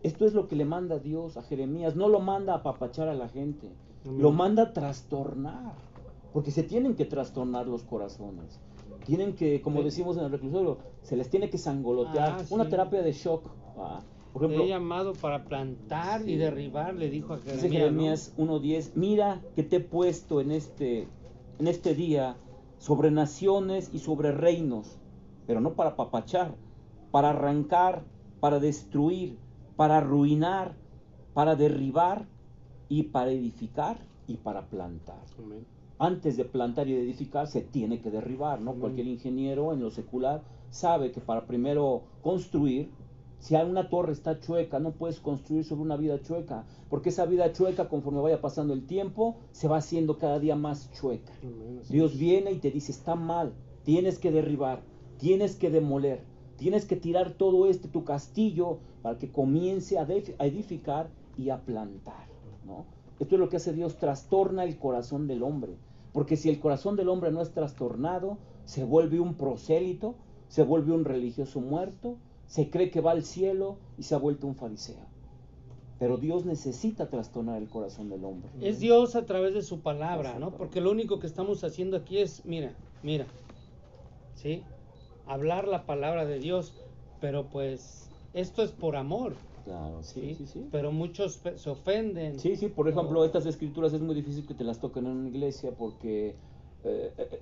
Esto es lo que le manda Dios a Jeremías. No lo manda a apapachar a la gente, Amén. lo manda a trastornar, porque se tienen que trastornar los corazones. Tienen que, como Sí. decimos en el reclusorio, se les tiene que sangolotear. Ah, Una sí. terapia de shock. Por Te ejemplo, he llamado para plantar Sí. y derribar, le dijo a dice Jeremías, Jeremías 1:10, mira que te he puesto en este día sobre naciones y sobre reinos, pero no para apapachar, para arrancar, para destruir, para arruinar, para derribar y para edificar y para plantar. ¿no? Amén. Antes de plantar y de edificar se tiene que derribar, ¿no? Amén. Cualquier ingeniero en lo secular sabe que para primero construir, si una torre está chueca, no puedes construir sobre una vida chueca, porque esa vida chueca, conforme vaya pasando el tiempo, se va haciendo cada día más chueca. Amén, así Dios es. viene y te dice, está mal, tienes que derribar, tienes que demoler, tienes que tirar todo tu castillo para que comience a edificar y a plantar, ¿no? Esto es lo que hace Dios, trastorna el corazón del hombre, porque si el corazón del hombre no es trastornado, se vuelve un prosélito, se vuelve un religioso muerto, se cree que va al cielo y se ha vuelto un fariseo. Pero Dios necesita trastornar el corazón del hombre. Es Dios a través de su palabra, ¿no? Exactamente. Porque lo único que estamos haciendo aquí es, mira, ¿sí? Hablar la palabra de Dios, pero pues esto es por amor, Claro, ¿sí? sí. Pero muchos se ofenden. Sí, por ejemplo, estas escrituras es muy difícil que te las toquen en una iglesia porque,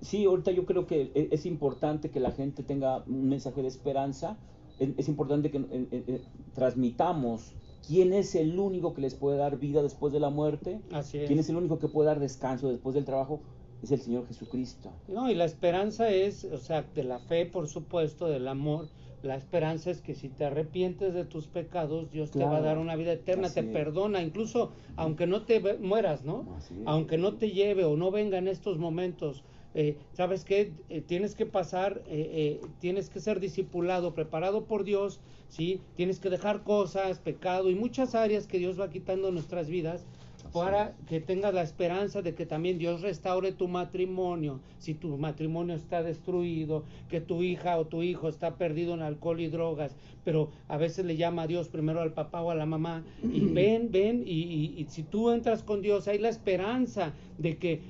sí, ahorita yo creo que es importante que la gente tenga un mensaje de esperanza, es importante que transmitamos quién es el único que les puede dar vida después de la muerte, Así es. quién es el único que puede dar descanso después del trabajo, es el Señor Jesucristo. No, y la esperanza es, o sea, de la fe, por supuesto, del amor. La esperanza es que si te arrepientes de tus pecados, Dios te va a Claro. dar una vida eterna, Así te es. perdona, incluso aunque no te mueras, ¿no? Así es. Aunque no te lleve o no venga en estos momentos, ¿sabes qué? Tienes que pasar, tienes que ser discipulado, preparado por Dios, ¿sí? Tienes que dejar cosas, pecado y muchas áreas que Dios va quitando en nuestras vidas para que tengas la esperanza de que también Dios restaure tu matrimonio, si tu matrimonio está destruido, que tu hija o tu hijo está perdido en alcohol y drogas, pero a veces le llama a Dios primero al papá o a la mamá, y ven, y si tú entras con Dios, hay la esperanza de que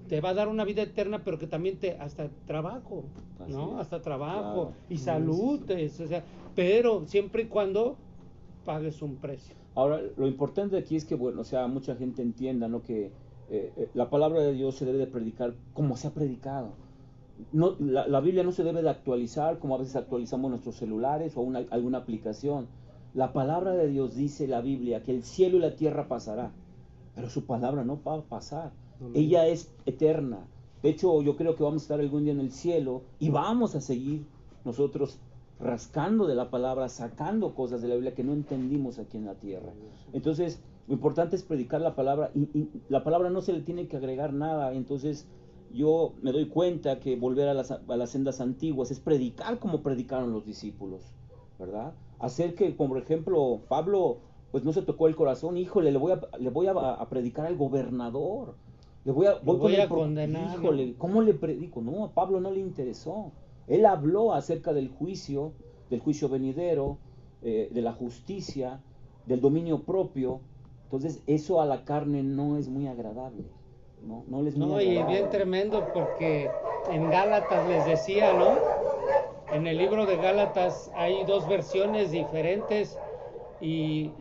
te va a dar una vida eterna, pero que también hasta trabajo, Así ¿no? es. Hasta trabajo Claro. y salud, o sea, pero siempre y cuando pagues un precio. Ahora, lo importante aquí es que, bueno, o sea, mucha gente entienda, ¿no? Que la palabra de Dios se debe de predicar como se ha predicado. No, la Biblia no se debe de actualizar como a veces actualizamos nuestros celulares o alguna aplicación. La palabra de Dios dice, la Biblia, que el cielo y la tierra pasará, pero su palabra no va a pasar. Amén. Ella es eterna. De hecho, yo creo que vamos a estar algún día en el cielo y vamos a seguir nosotros rascando de la palabra, sacando cosas de la Biblia que no entendimos aquí en la tierra. Entonces, lo importante es predicar la palabra y la palabra no se le tiene que agregar nada. Entonces, yo me doy cuenta que volver a las sendas antiguas es predicar como predicaron los discípulos, ¿verdad? Hacer que, como por ejemplo, Pablo, pues no se tocó el corazón, híjole, le voy a predicar al gobernador, voy a condenar, híjole, ¿no? ¿cómo le predico? No, a Pablo no le interesó. Él habló acerca del juicio venidero, de la justicia, del dominio propio. Entonces, eso a la carne no es muy agradable, no les es muy No, y agradable. bien tremendo porque en Gálatas les decía, ¿no? En el libro de Gálatas hay dos versiones diferentes y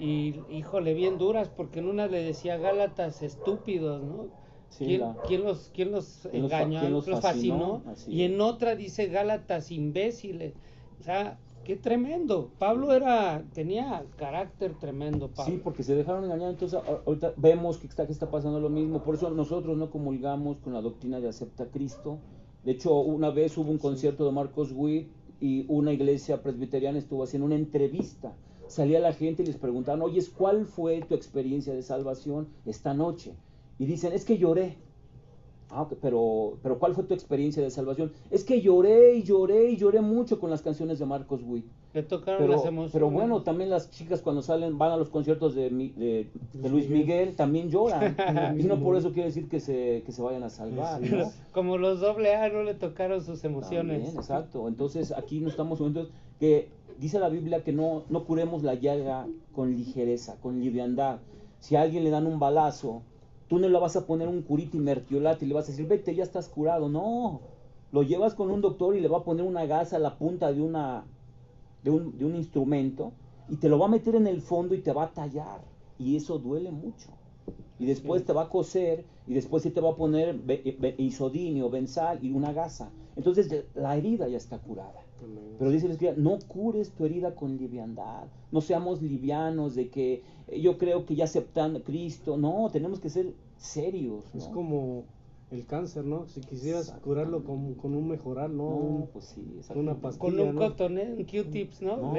híjole, bien duras, porque en una le decía Gálatas estúpidos, ¿no? Sí, ¿Quién los engañó? quién los los fascinó? Así Y es. en otra dice Gálatas imbéciles. O sea, qué tremendo. Pablo tenía carácter tremendo, Pablo. Sí, porque se dejaron engañar. Entonces ahorita vemos que está pasando lo mismo. Por eso nosotros no comulgamos con la doctrina de acepta a Cristo. De hecho, una vez hubo un concierto de Marcos Witt y una iglesia presbiteriana estuvo haciendo una entrevista. Salía la gente y les preguntaban, oye, ¿cuál fue tu experiencia de salvación esta noche? Y dicen, es que lloré. Ah, okay, pero ¿cuál fue tu experiencia de salvación? Es que lloré mucho con las canciones de Marcos Witt. Le tocaron las emociones. Pero bueno, también las chicas cuando van a los conciertos de Luis Miguel también lloran. Y no por eso quiere decir que se vayan a salvar, ¿no? Como los AA no le tocaron sus emociones. También, exacto. Entonces aquí no estamos entonces que dice la Biblia que no curemos la llaga con ligereza, con liviandad. Si a alguien le dan un balazo, tú no le vas a poner un curita y mertiolate y le vas a decir, vete, ya estás curado. No, lo llevas con un doctor y le va a poner una gasa a la punta de un instrumento y te lo va a meter en el fondo y te va a tallar. Y eso duele mucho. Y después te va a coser y después sí te va a poner isodinio, benzal y una gasa. Entonces la herida ya está curada. Pero dice la Escritura, no cures tu herida con liviandad. No seamos livianos de que yo creo que ya aceptando a Cristo. No, tenemos que ser serios, ¿no? Es como el cáncer, ¿no? Si quisieras curarlo con un mejoral, ¿no? Pues sí, una pastilla, con un ¿no? cotonel, un Q-tips, ¿no?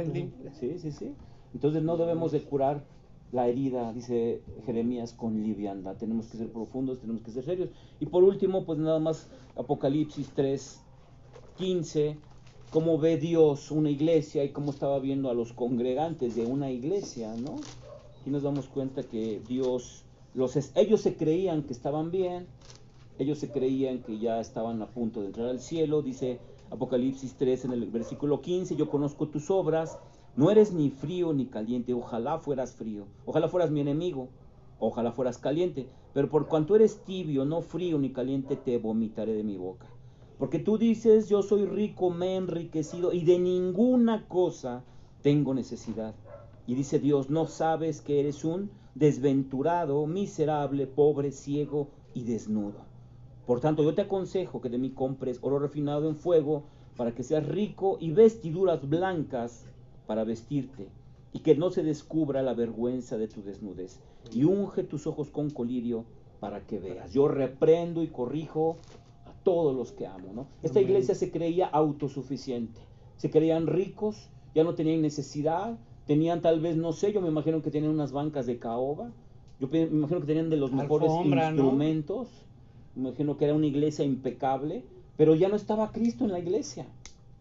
Sí. Entonces no debemos de curar la herida, dice Jeremías, con liviandad. Tenemos que ser profundos, tenemos que ser serios. Y por último, pues nada más Apocalipsis 3:15, cómo ve Dios una iglesia y cómo estaba viendo a los congregantes de una iglesia, ¿no? Aquí nos damos cuenta que Dios, ellos se creían que estaban bien, ellos se creían que ya estaban a punto de entrar al cielo. Dice Apocalipsis 3 en el versículo 15, yo conozco tus obras, no eres ni frío ni caliente, ojalá fueras frío, ojalá fueras mi enemigo, ojalá fueras caliente, pero por cuanto eres tibio, no frío ni caliente, te vomitaré de mi boca. Porque tú dices, yo soy rico, me he enriquecido y de ninguna cosa tengo necesidad. Y dice Dios, no sabes que eres un desventurado, miserable, pobre, ciego y desnudo. Por tanto, yo te aconsejo que de mí compres oro refinado en fuego para que seas rico y vestiduras blancas para vestirte y que no se descubra la vergüenza de tu desnudez. Y unge tus ojos con colirio para que veas. Yo reprendo y corrijo a todos los que amo, ¿no? Esta iglesia se creía autosuficiente, se creían ricos, ya no tenían necesidad, tenían tal vez, no sé, yo me imagino que tenían unas bancas de caoba, yo me imagino que tenían de los mejores instrumentos, ¿no? Me imagino que era una iglesia impecable, pero ya no estaba Cristo en la iglesia,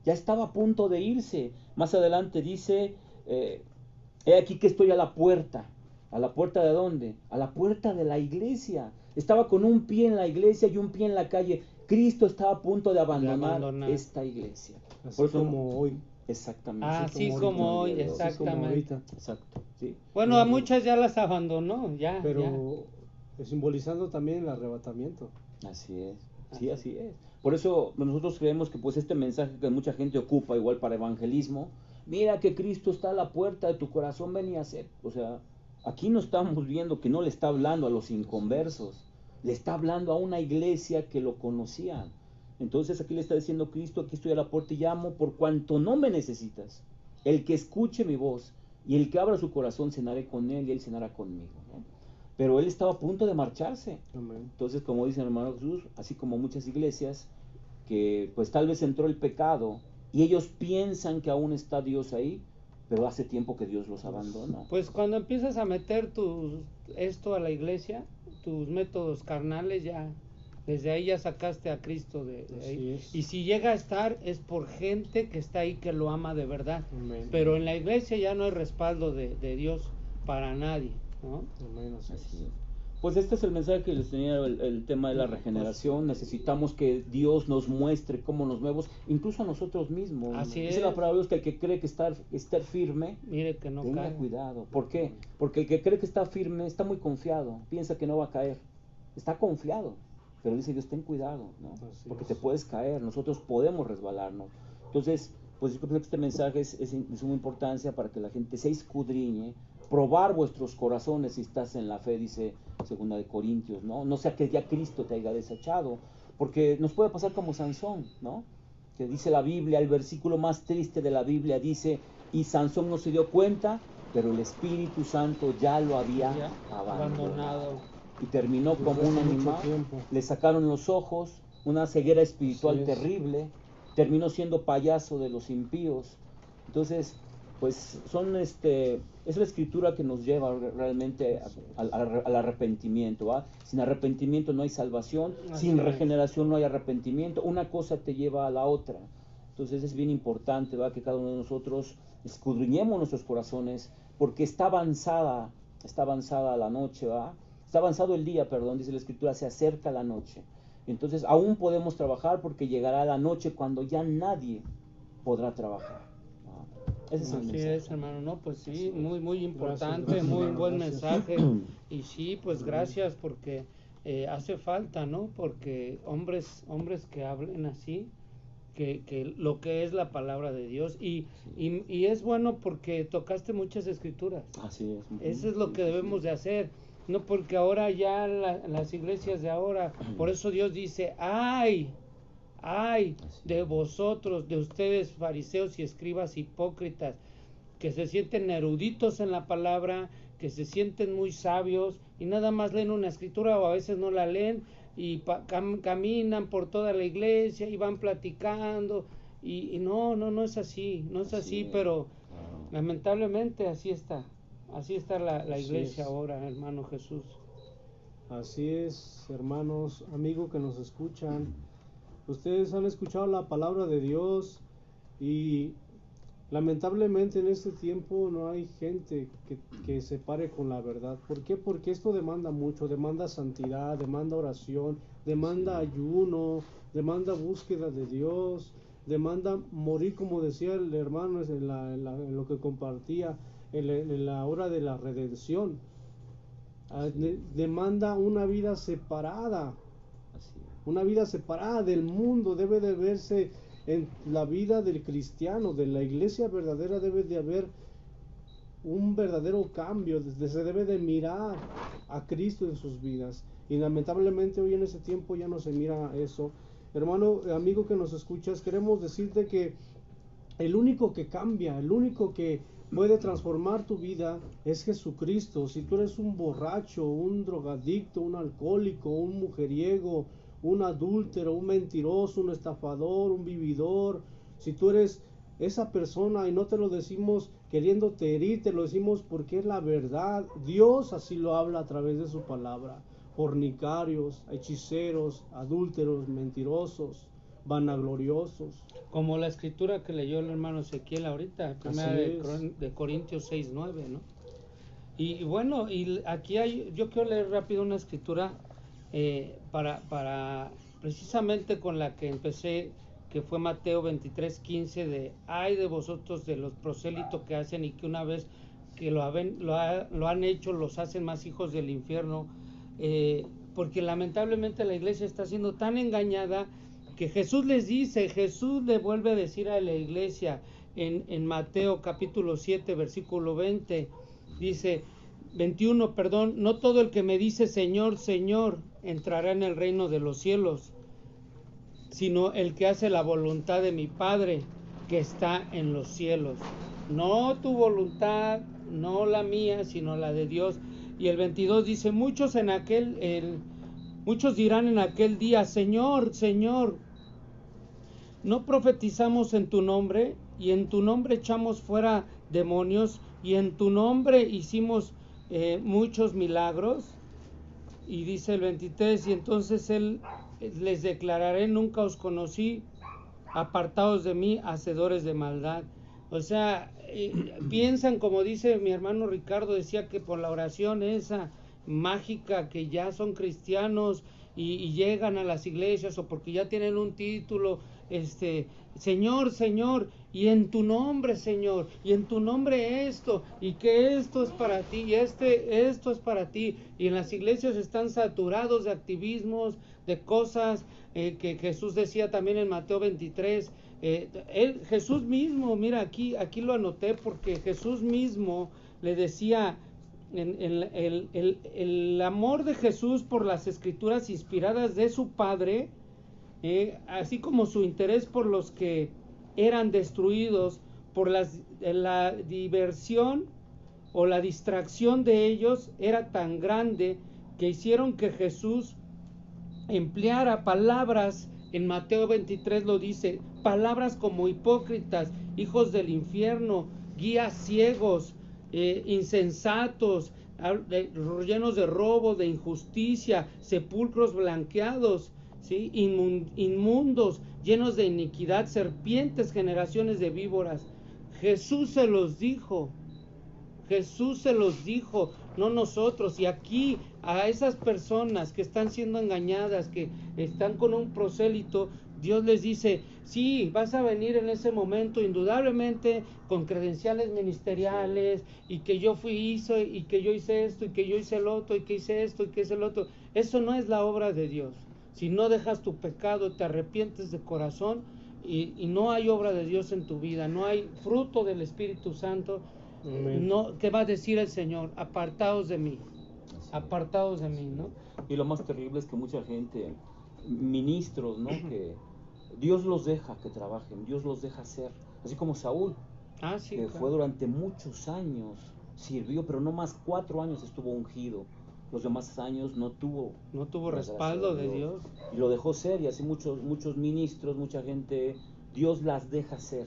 ya estaba a punto de irse. Más adelante dice, he aquí que estoy a la puerta ¿de dónde? A la puerta de la iglesia. Estaba con un pie en la iglesia y un pie en la calle. Cristo estaba a punto de abandonar esta iglesia. Así por eso, como hoy. Exactamente. Así como hoy, exactamente. Exacto, sí. Bueno, a muchas ya las abandonó, ya. Pero simbolizando también el arrebatamiento. Así es, sí, así es. Por eso nosotros creemos que pues este mensaje que mucha gente ocupa igual para evangelismo, mira que Cristo está a la puerta de tu corazón, ven y hacer. O sea, aquí no estamos viendo que no le está hablando a los inconversos, le está hablando a una iglesia que lo conocían. Entonces aquí le está diciendo Cristo, aquí estoy a la puerta y llamo por cuanto no me necesitas. El que escuche mi voz y el que abra su corazón, cenaré con él y él cenará conmigo, ¿no? Pero él estaba a punto de marcharse. Amén. Entonces, como dice el hermano Jesús, así como muchas iglesias, que pues tal vez entró el pecado y ellos piensan que aún está Dios ahí, pero hace tiempo que Dios los abandona. Pues cuando empiezas a meter esto a la iglesia, tus métodos carnales, ya desde ahí ya sacaste a Cristo de ahí. Y si llega a estar es por gente que está ahí, que lo ama de verdad. Amén. Pero en la iglesia ya no hay respaldo de Dios para nadie, ¿no? Amén, así es. Pues este es el mensaje que les tenía, el tema de la regeneración. Necesitamos que Dios nos muestre cómo nos vemos, incluso a nosotros mismos. Así Dice es. la palabra de Dios que el que cree que estar firme, Mire que no tenga cae. cuidado. ¿Por qué? Porque el que cree que está firme está muy confiado, piensa que no va a caer, está confiado, pero dice Dios, ten cuidado, ¿no? Porque te puedes caer, nosotros podemos resbalarnos. Entonces, pues yo creo que este mensaje es de suma importancia para que la gente se escudriñe, probar vuestros corazones si estás en la fe, dice 2 de Corintios, ¿no? No sea que ya Cristo te haya desechado, porque nos puede pasar como Sansón, ¿no? Que dice la Biblia, el versículo más triste de la Biblia dice, y Sansón no se dio cuenta, pero el Espíritu Santo ya lo había abandonado. Y terminó como un animal, le sacaron los ojos, una ceguera espiritual terrible, terminó siendo payaso de los impíos. Entonces, pues es la escritura que nos lleva realmente al arrepentimiento, ¿va? Sin arrepentimiento no hay salvación, sin regeneración no hay arrepentimiento, una cosa te lleva a la otra. Entonces es bien importante, ¿va? Que cada uno de nosotros escudriñemos nuestros corazones, porque está avanzada la noche, ¿va? Está avanzado el día, perdón, dice la escritura, se acerca la noche. Entonces aún podemos trabajar porque llegará la noche cuando ya nadie podrá trabajar. Ese es el Así mensaje. es, hermano, no, pues sí, muy importante, Gracias, muy hermano, buen gracias. mensaje. Y sí, pues gracias porque hace falta, ¿no? Porque hombres que hablen así, que lo que es la palabra de Dios. Y es bueno porque tocaste muchas escrituras. Así es. Eso es lo que debemos de hacer. No porque ahora ya las iglesias de ahora, por eso Dios dice, ay de vosotros, de ustedes fariseos y escribas hipócritas, que se sienten eruditos en la palabra, que se sienten muy sabios y nada más leen una escritura o a veces no la leen y caminan por toda la iglesia y van platicando y no es así, no es así, pero lamentablemente así está la Así iglesia es. ahora, hermano Jesús. Así es, hermanos, amigos que nos escuchan. Ustedes han escuchado la palabra de Dios y lamentablemente en este tiempo no hay gente que se pare con la verdad. ¿Por qué? Porque esto demanda mucho, demanda santidad, demanda oración, demanda ayuno, demanda búsqueda de Dios, demanda morir, como decía el hermano en lo que compartía, en la hora de la redención. Demanda una vida separada. Una vida separada del mundo. Debe de verse en la vida del cristiano, de la iglesia verdadera. Debe de haber un verdadero cambio. Se debe de mirar a Cristo en sus vidas. Y lamentablemente hoy en ese tiempo ya no se mira eso. Hermano, amigo que nos escuchas, queremos decirte que el único que cambia, el único que puede transformar tu vida es Jesucristo. Si tú eres un borracho, un drogadicto, un alcohólico, un mujeriego, un adúltero, un mentiroso, un estafador, un vividor, si tú eres esa persona y no te lo decimos queriéndote herir, te lo decimos porque es la verdad. Dios así lo habla a través de su palabra. Fornicarios, hechiceros, adúlteros, mentirosos, vanagloriosos. Como la escritura que leyó el hermano Ezequiel ahorita, primera de Corintios 6:9, ¿no? Y bueno, y aquí yo quiero leer rápido una escritura para precisamente con la que empecé, que fue Mateo 23:15, de ay de vosotros de los prosélitos que hacen y que una vez que lo han hecho los hacen más hijos del infierno, porque lamentablemente la iglesia está siendo tan engañada que Jesús le vuelve a decir a la iglesia en Mateo capítulo 7 versículo 21, no todo el que me dice Señor, Señor entrará en el reino de los cielos, sino el que hace la voluntad de mi Padre que está en los cielos. No tu voluntad, no la mía, sino la de Dios. Y el 22 dice, muchos dirán en aquel día, Señor, Señor, ¿no profetizamos en tu nombre? Y en tu nombre echamos fuera demonios, y en tu nombre hicimos muchos milagros. Y dice el 23, y entonces él les declararé, nunca os conocí, apartados de mí, hacedores de maldad. O sea, piensan, como dice mi hermano Ricardo, decía que por la oración esa mágica que ya son cristianos y llegan a las iglesias o porque ya tienen un título, Señor, Señor, y en tu nombre, Señor, y en tu nombre esto, y que esto es para ti, y esto es para ti, y en las iglesias están saturados de activismos, de cosas que Jesús decía también en Mateo 23, Jesús mismo, mira, aquí lo anoté porque Jesús mismo le decía, el amor de Jesús por las escrituras inspiradas de su Padre, así como su interés por los que eran destruidos, por la diversión o la distracción de ellos, era tan grande que hicieron que Jesús empleara palabras, en Mateo 23 lo dice, palabras como hipócritas, hijos del infierno, guías ciegos, insensatos, llenos de robo, de injusticia, sepulcros blanqueados, ¿sí? Inmundos, llenos de iniquidad, serpientes, generaciones de víboras. Jesús se los dijo, no nosotros. Y aquí a esas personas que están siendo engañadas, que están con un prosélito, Dios les dice, sí, vas a venir en ese momento indudablemente con credenciales ministeriales y que yo hice y que yo hice esto y que yo hice el otro y que hice esto y que hice el otro. Eso no es la obra de Dios. Si no dejas tu pecado, te arrepientes de corazón y no hay obra de Dios en tu vida, no hay fruto del Espíritu Santo, no, ¿qué va a decir el Señor? Apartaos de mí, apartados de mí, ¿no? Y lo más terrible es que mucha gente, ministros, ¿no? Que Dios los deja que trabajen, Dios los deja hacer, así como Saúl, Sí, que claro. fue durante muchos años, sirvió, pero no más 4 años estuvo ungido, los demás años no tuvo respaldo de Dios. Y lo dejó ser, y así muchos ministros, mucha gente, Dios las deja ser,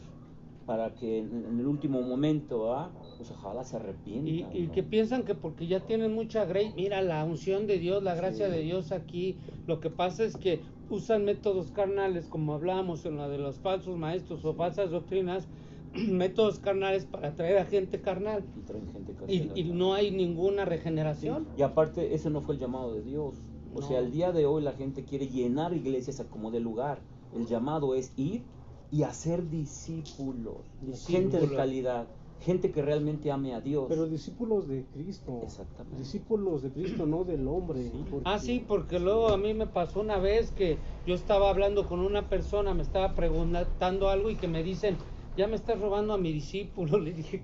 para que en el último momento, pues ojalá se arrepientan. Y ¿no? que piensan que porque ya tienen mucha gracia, mira la unción de Dios, la gracia de Dios aquí, lo que pasa es que usan métodos carnales, como hablábamos en la de los falsos maestros o falsas doctrinas, métodos carnales para atraer a gente carnal. Y traen gente carnal. Y no hay ninguna regeneración. Sí. Y aparte, ese no fue el llamado de Dios. O sea, el día de hoy la gente quiere llenar iglesias a como de lugar. El llamado es ir y hacer discípulos. Gente de calidad, gente que realmente ame a Dios. Pero discípulos de Cristo. Exactamente. Discípulos de Cristo, no del hombre. Sí. Porque... Porque luego a mí me pasó una vez que yo estaba hablando con una persona, me estaba preguntando algo y que me dicen, ya me estás robando a mi discípulo. Le dije,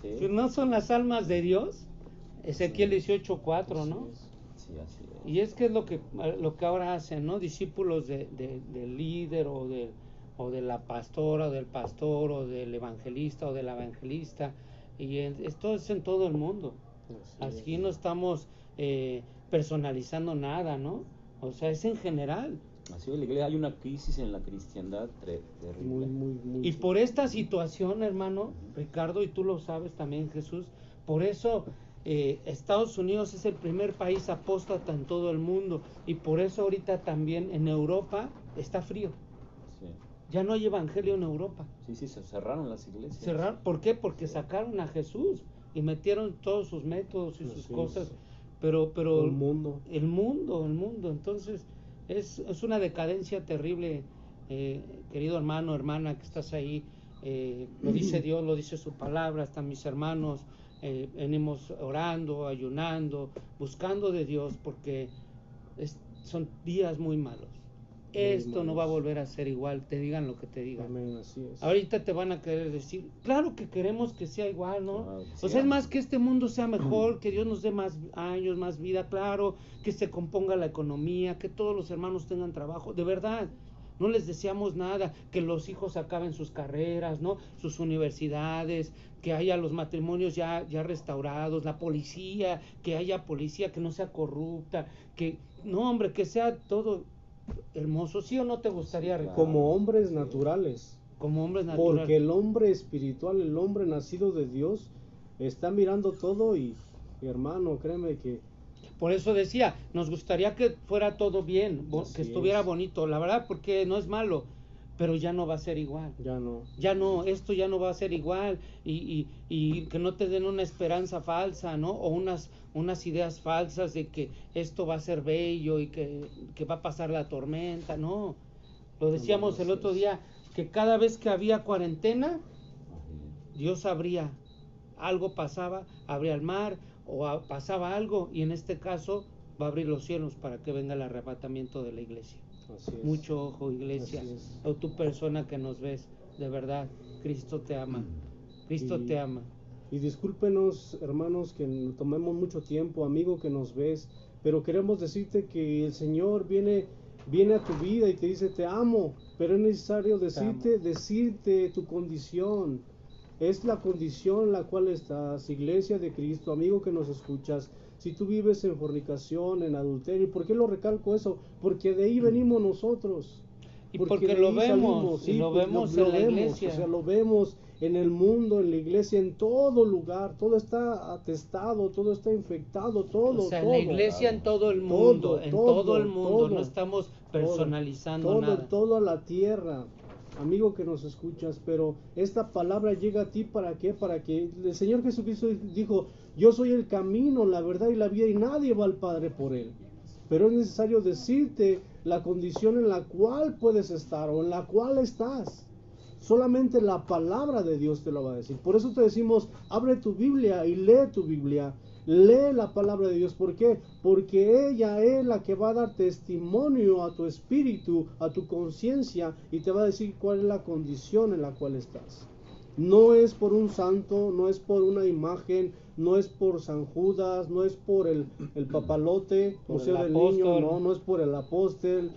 ¿sí? ¿No son las almas de Dios? Ezequiel 18:4, ¿no? Sí, así es. Y es que es lo que ahora hacen, ¿no? Discípulos del líder o de la pastora o del pastor o del evangelista o de la evangelista. Y esto es en todo el mundo. Así no estamos personalizando nada, ¿no? O sea, es en general. Así es, la iglesia, hay una crisis en la cristiandad terrible. Y por esta situación, hermano Ricardo, y tú lo sabes también, Jesús, por eso Estados Unidos es el primer país apóstata en todo el mundo, y por eso ahorita también en Europa está frío. Sí. Ya no hay evangelio en Europa. Sí, se cerraron las iglesias. ¿Por qué? Porque sacaron a Jesús y metieron todos sus métodos y sus cosas. Pero el mundo. Entonces es una decadencia terrible, querido hermano, hermana que estás ahí. Lo dice Dios, lo dice su palabra. Hasta mis hermanos venimos orando, ayunando, buscando de Dios, porque son días muy malos. Esto no va a volver a ser igual, te digan lo que te digan. Amén, así es. Ahorita te van a querer decir, claro que queremos que sea igual, ¿no? Claro, O sea, es más que este mundo sea mejor, que Dios nos dé más años, más vida, claro, que se componga la economía, que todos los hermanos tengan trabajo, de verdad. No les deseamos nada, que los hijos acaben sus carreras, ¿no? Sus universidades, que haya los matrimonios ya restaurados, la policía, que haya policía que no sea corrupta, que, no hombre, que sea todo hermoso. ¿Sí o no te gustaría, Ricardo? Como hombres naturales. Como hombres naturales. Porque el hombre espiritual, el hombre nacido de Dios, está mirando todo y hermano, créeme que... Por eso decía, nos gustaría que fuera todo bien, que estuviera bonito, la verdad, porque no es malo, pero ya no va a ser igual. Esto ya no va a ser igual, y que no te den una esperanza falsa, ¿no? O unas ideas falsas de que esto va a ser bello y que va a pasar la tormenta, no. Lo decíamos el otro día, que cada vez que había cuarentena, Dios abría, algo pasaba, abría el mar, o pasaba algo, y en este caso va a abrir los cielos para que venga el arrebatamiento de la iglesia. Mucho ojo, iglesia, o tu persona que nos ves, de verdad, Cristo te ama, Cristo te ama. Y discúlpenos, hermanos, que tomemos mucho tiempo, amigo que nos ves, pero queremos decirte que el Señor viene a tu vida y te dice te amo, pero es necesario decirte tu condición. Es la condición en la cual estás, iglesia de Cristo, amigo que nos escuchas. Si tú vives en fornicación, en adulterio, ¿por qué lo recalco eso? Porque de ahí venimos nosotros. Y porque lo vemos, salimos, lo vemos en la iglesia. O sea, lo vemos en el mundo, en la iglesia, en todo lugar. Todo está atestado, todo está infectado, todo. O sea, en la iglesia, en todo el mundo, todo el mundo. No estamos personalizando nada. Toda la tierra. Amigo que nos escuchas, pero esta palabra llega a ti ¿para qué? Para que el Señor Jesucristo dijo, yo soy el camino, la verdad y la vida, y nadie va al Padre por él. Pero es necesario decirte la condición en la cual puedes estar o en la cual estás. Solamente la palabra de Dios te lo va a decir. Por eso te decimos, abre tu Biblia y lee tu Biblia. Lee la palabra de Dios. ¿Por qué? Porque ella es la que va a dar testimonio a tu espíritu, a tu conciencia, y te va a decir cuál es la condición en la cual estás. No es por un santo, no es por una imagen, no es por San Judas, no es por el papalote, Museo del Niño, no es por el apóstol,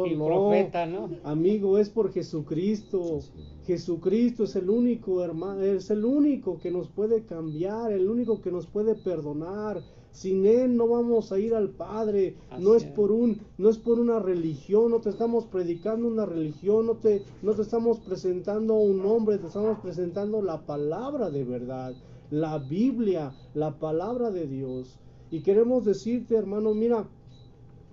y profeta, ¿no? Amigo, es por Jesucristo. Jesucristo es el único, hermano, es el único que nos puede cambiar, el único que nos puede perdonar. Sin Él no vamos a ir al Padre. No es por una religión, no te estamos predicando una religión, no te estamos presentando un hombre, te estamos presentando la palabra de verdad, la Biblia, la palabra de Dios. Y queremos decirte, hermano, mira,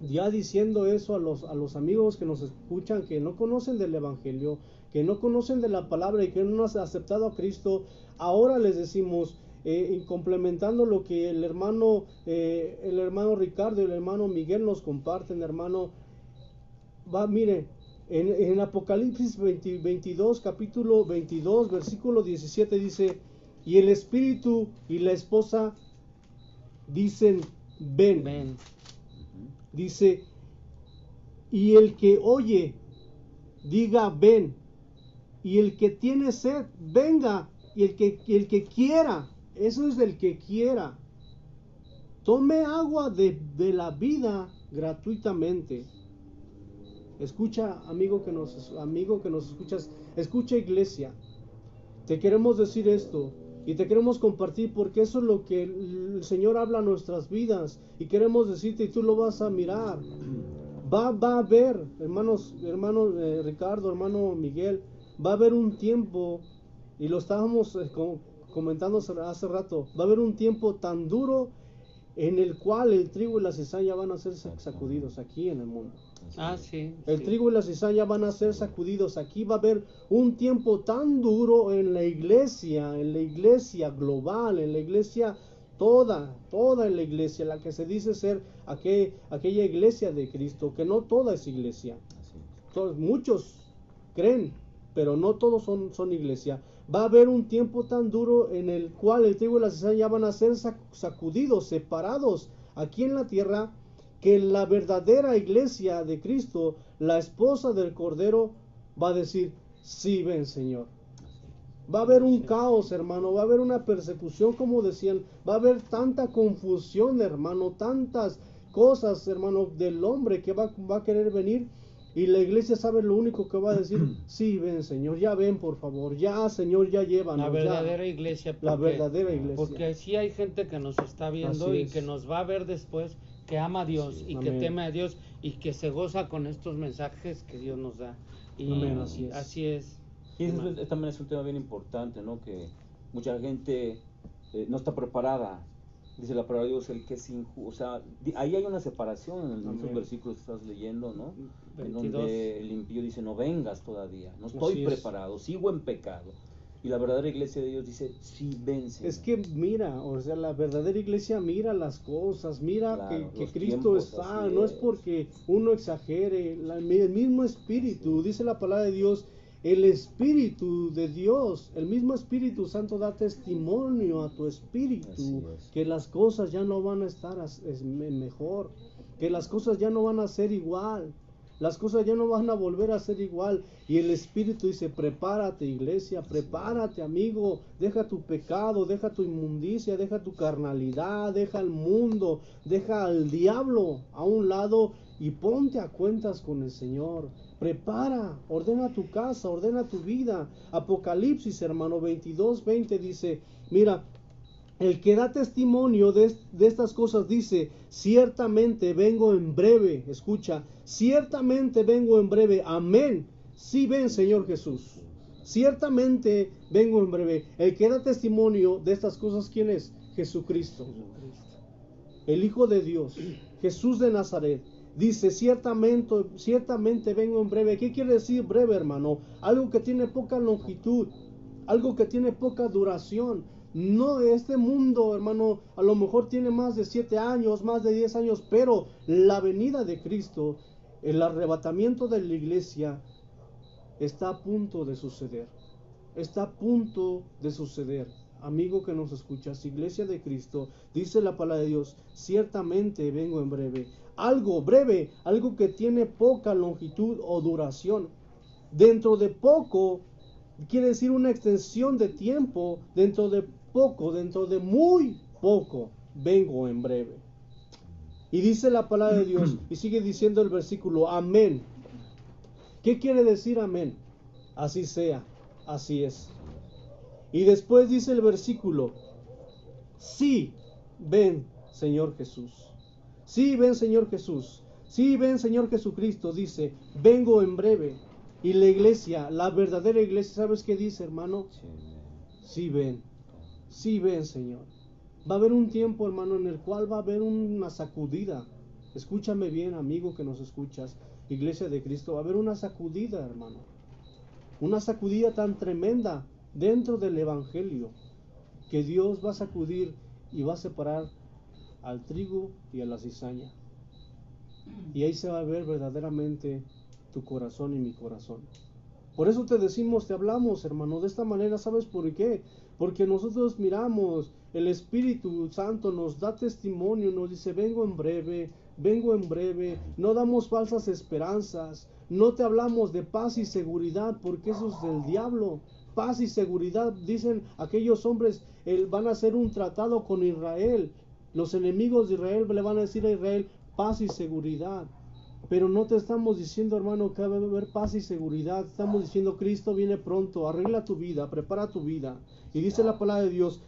ya diciendo eso a los amigos que nos escuchan, que no conocen del Evangelio, que no conocen de la palabra y que no han aceptado a Cristo, ahora les decimos, y complementando lo que el hermano Ricardo y el hermano Miguel nos comparten, hermano, mire, en Apocalipsis 22, capítulo 22, versículo 17 dice, y el Espíritu y la esposa dicen, ven. Dice, y el que oye, diga, ven, y el que tiene sed, venga, y el que quiera, eso es el que quiera, tome agua de la vida gratuitamente. Escucha, amigo que nos escuchas, escucha, iglesia, te queremos decir esto y te queremos compartir porque eso es lo que el Señor habla a nuestras vidas y queremos decirte y tú lo vas a mirar. Va a haber, hermano Ricardo, hermano Miguel, va a haber un tiempo, y lo estábamos comentando hace rato, va a haber un tiempo tan duro en el cual el trigo y la cizaña van a ser sacudidos aquí en el mundo. Sí. El trigo y la cizaña van a ser sacudidos. Aquí va a haber un tiempo tan duro en la iglesia global, en la iglesia toda en la iglesia, la que se dice ser aquella iglesia de Cristo, que no toda es iglesia. Muchos creen, pero no todos son iglesia. Va a haber un tiempo tan duro en el cual el trigo y la cizaña van a ser sacudidos, separados aquí en la tierra, que la verdadera iglesia de Cristo, la esposa del Cordero, va a decir, sí, ven, Señor. Va a haber un caos, hermano, va a haber una persecución, como decían, va a haber tanta confusión, hermano, tantas cosas, hermano, del hombre que va a querer venir. Y la iglesia sabe lo único que va a decir, sí, ven, Señor, ya ven, por favor, ya, Señor, ya llévanos. La verdadera iglesia. La verdadera iglesia. Porque sí hay gente que nos está viendo y que nos va a ver después, que ama a Dios y que teme a Dios y que se goza con estos mensajes que Dios nos da. Y así es. Y eso también es un tema bien importante, ¿no? Que mucha gente no está preparada. Dice la palabra de Dios, el que es injusto, o sea, ahí hay una separación en esos versículos que estás leyendo, ¿no? 22. En donde el impío dice, no vengas todavía, no estoy preparado, sigo en pecado. Y la verdadera iglesia de Dios dice, sí, vence. Es que mira, o sea, la verdadera iglesia mira las cosas, mira claro, que Cristo está, no es porque uno exagere, el mismo Espíritu, dice la palabra de Dios, el Espíritu de Dios, el mismo Espíritu Santo da testimonio a tu espíritu que las cosas ya no van a estar mejor, que las cosas ya no van a ser igual, las cosas ya no van a volver a ser igual. Y el Espíritu dice, prepárate, iglesia, prepárate, amigo, deja tu pecado, deja tu inmundicia, deja tu carnalidad, deja el mundo, deja al diablo a un lado y ponte a cuentas con el Señor. Prepara, ordena tu casa, ordena tu vida. Apocalipsis, hermano, 22:20 dice, mira, el que da testimonio de estas cosas dice, ciertamente vengo en breve. Escucha, ciertamente vengo en breve. Amén. Sí, ven, Señor Jesús. Ciertamente vengo en breve. El que da testimonio de estas cosas, ¿quién es? Jesucristo, el Hijo de Dios, Jesús de Nazaret. Dice, ciertamente vengo en breve. ¿Qué quiere decir breve, hermano? Algo que tiene poca longitud, algo que tiene poca duración. No, este mundo, hermano, a lo mejor tiene más de 7 años, más de 10 años, pero la venida de Cristo, el arrebatamiento de la iglesia, está a punto de suceder. Está a punto de suceder. Amigo que nos escuchas, iglesia de Cristo, dice la palabra de Dios, ciertamente vengo en breve. Algo breve, algo que tiene poca longitud o duración. Dentro de poco, quiere decir una extensión de tiempo, dentro de poco, dentro de muy poco, vengo en breve. Y dice la palabra de Dios, y sigue diciendo el versículo, amén. ¿Qué quiere decir amén? Así sea, así es. Y después dice el versículo, sí, ven Señor Jesús. Sí, ven Señor Jesús. Sí, ven Señor Jesucristo, dice, vengo en breve. Y la iglesia, la verdadera iglesia, ¿sabes qué dice, hermano? Sí, ven. Sí, ven, Señor. Va a haber un tiempo, hermano, en el cual va a haber una sacudida. Escúchame bien, amigo que nos escuchas, iglesia de Cristo, va a haber una sacudida, hermano. Una sacudida tan tremenda dentro del evangelio, que Dios va a sacudir y va a separar al trigo y a la cizaña. Y ahí se va a ver verdaderamente tu corazón y mi corazón. Por eso te decimos, te hablamos, hermano, de esta manera. ¿Sabes por qué? Porque nosotros miramos, el Espíritu Santo nos da testimonio, nos dice, vengo en breve, no damos falsas esperanzas, no te hablamos de paz y seguridad, porque eso es del diablo. Paz y seguridad, dicen aquellos hombres, van a hacer un tratado con Israel. Los enemigos de Israel le van a decir a Israel, paz y seguridad. Pero no te estamos diciendo, hermano, que va a haber paz y seguridad. Estamos diciendo, Cristo viene pronto, arregla tu vida, prepara tu vida. Y dice la palabra de Dios,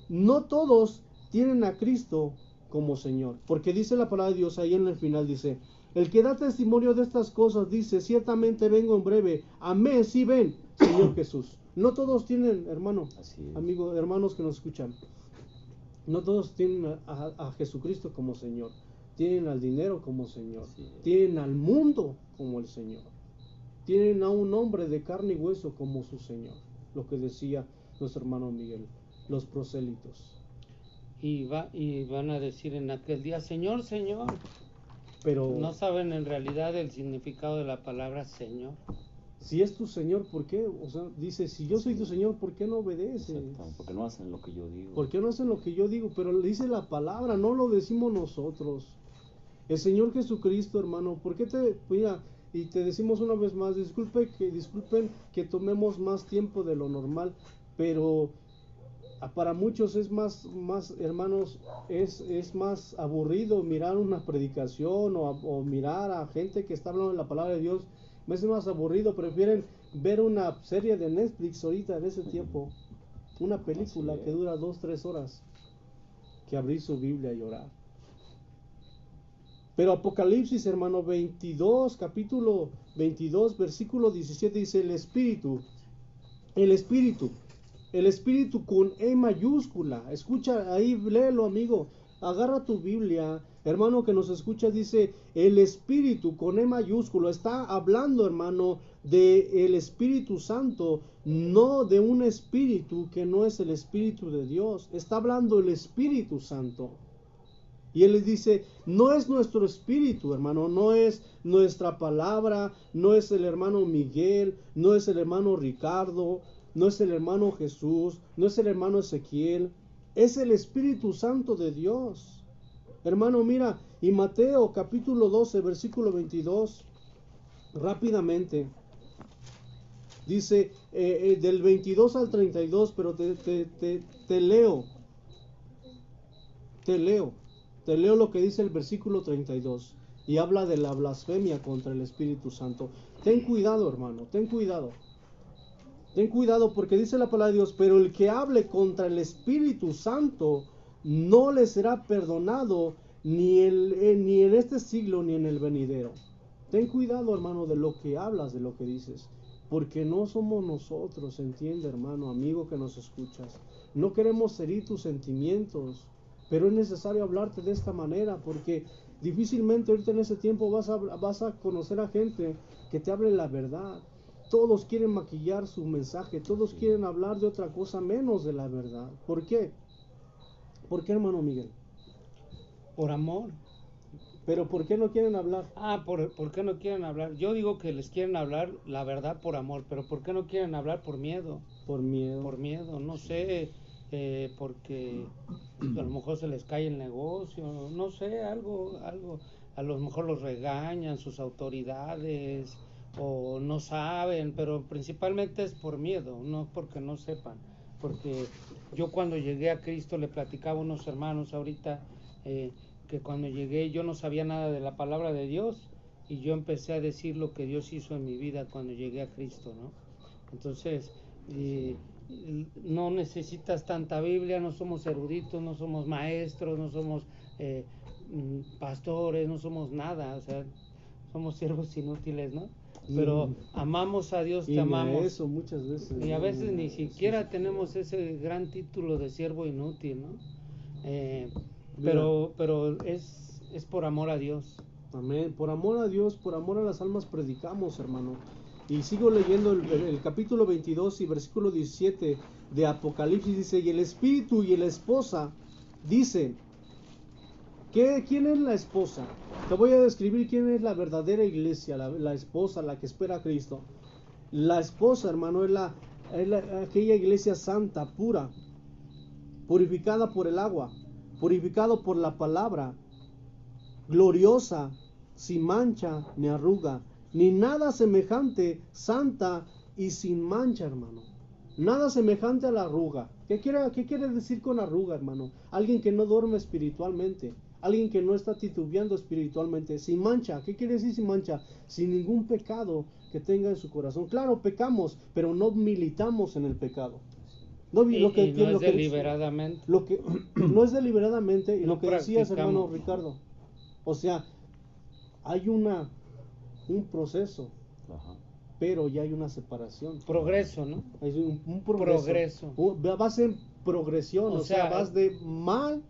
no todos tienen a Cristo como Señor. Porque dice la palabra de Dios ahí en el final, dice, el que da testimonio de estas cosas, dice, ciertamente vengo en breve. Amén, sí ven, Señor Jesús. No todos tienen, hermano, amigos, hermanos que nos escuchan, no todos tienen a Jesucristo como Señor. Tienen al dinero como Señor, tienen al mundo como el Señor, tienen a un hombre de carne y hueso como su Señor, lo que decía nuestro hermano Miguel, los prosélitos. Y van a decir en aquel día, Señor, Señor, pero no saben en realidad el significado de la palabra Señor. Si es tu Señor, ¿por qué? O sea, dice, si yo soy tu Señor, ¿por qué no obedeces? Porque no hacen lo que yo digo. ¿Por qué no hacen lo que yo digo? Pero dice la palabra, no lo decimos nosotros. El Señor Jesucristo, hermano, ¿por qué mira, y te decimos una vez más, disculpen que tomemos más tiempo de lo normal, pero para muchos es más hermanos, es más aburrido mirar una predicación o mirar a gente que está hablando de la palabra de Dios. Es más aburrido, prefieren ver una serie de Netflix ahorita en ese tiempo, una película que dura 2-3 horas, que abrir su Biblia y orar. Pero Apocalipsis, hermano, capítulo 22, versículo 17, dice, el Espíritu con E mayúscula. Escucha, ahí léelo, amigo, agarra tu Biblia, hermano que nos escucha, dice, el Espíritu con E mayúscula. Está hablando, hermano, de el Espíritu Santo, no de un espíritu que no es el Espíritu de Dios. Está hablando el Espíritu Santo. Y él les dice, no es nuestro espíritu, hermano, no es nuestra palabra, no es el hermano Miguel, no es el hermano Ricardo, no es el hermano Jesús, no es el hermano Ezequiel, es el Espíritu Santo de Dios. Hermano, mira, y Mateo capítulo 12, versículo 22, rápidamente, dice del 22 al 32, pero te leo lo que dice el versículo 32 y habla de la blasfemia contra el Espíritu Santo. Ten cuidado, hermano, ten cuidado porque dice la palabra de Dios, pero el que hable contra el Espíritu Santo no le será perdonado ni en este siglo ni en el venidero. Ten cuidado, hermano, de lo que hablas, de lo que dices, porque no somos nosotros, entiende, hermano, amigo que nos escuchas. No queremos herir tus sentimientos, pero es necesario hablarte de esta manera, porque difícilmente ahorita en ese tiempo vas a conocer a gente que te hable la verdad. todos quieren maquillar su mensaje, todos quieren hablar de otra cosa menos de la verdad. ¿Por qué? ¿Por qué, hermano Miguel? Por amor. ¿Pero por qué no quieren hablar? ¿Por qué no quieren hablar? Yo digo que les quieren hablar la verdad por amor, pero ¿por qué no quieren hablar por miedo? Por miedo. Por miedo, no sé, porque a lo mejor se les cae el negocio, no sé, algo, a lo mejor los regañan sus autoridades o no saben, pero principalmente es por miedo, no porque no sepan. Porque yo cuando llegué a Cristo le platicaba a unos hermanos ahorita, que cuando llegué yo no sabía nada de la palabra de Dios y yo empecé a decir lo que Dios hizo en mi vida cuando llegué a Cristo, ¿no? Entonces, no necesitas tanta Biblia, no somos eruditos, no somos maestros, no somos pastores, no somos nada, o sea, somos siervos inútiles, ¿no? Pero amamos a Dios, te amamos. Eso muchas veces. Y a veces ni siquiera tenemos ese gran título de siervo inútil, ¿no? Pero es por amor a Dios. Amén. Por amor a Dios, por amor a las almas predicamos, hermano. Y sigo leyendo el capítulo 22 y versículo 17 de Apocalipsis. Dice, y el espíritu y la esposa dicen, ¿quién es la esposa? Te voy a describir quién es la verdadera iglesia, la esposa, la que espera a Cristo. La esposa, hermano, es aquella iglesia santa, pura, purificada por el agua, purificado por la palabra, gloriosa, sin mancha ni arruga, ni nada semejante, santa y sin mancha, hermano. Nada semejante a la arruga. ¿Qué quiere decir con arruga, hermano? Alguien que no duerme espiritualmente, alguien que no está titubeando espiritualmente. Sin mancha, ¿qué quiere decir sin mancha? Sin ningún pecado que tenga en su corazón. Claro, pecamos, pero no militamos en el pecado. No es deliberadamente. No es deliberadamente, y no lo que decías, hermano Ricardo. O sea, hay un proceso, pero ya hay una separación. Progreso, ¿no? Hay un progreso. Vas en progresión, o sea, vas de mal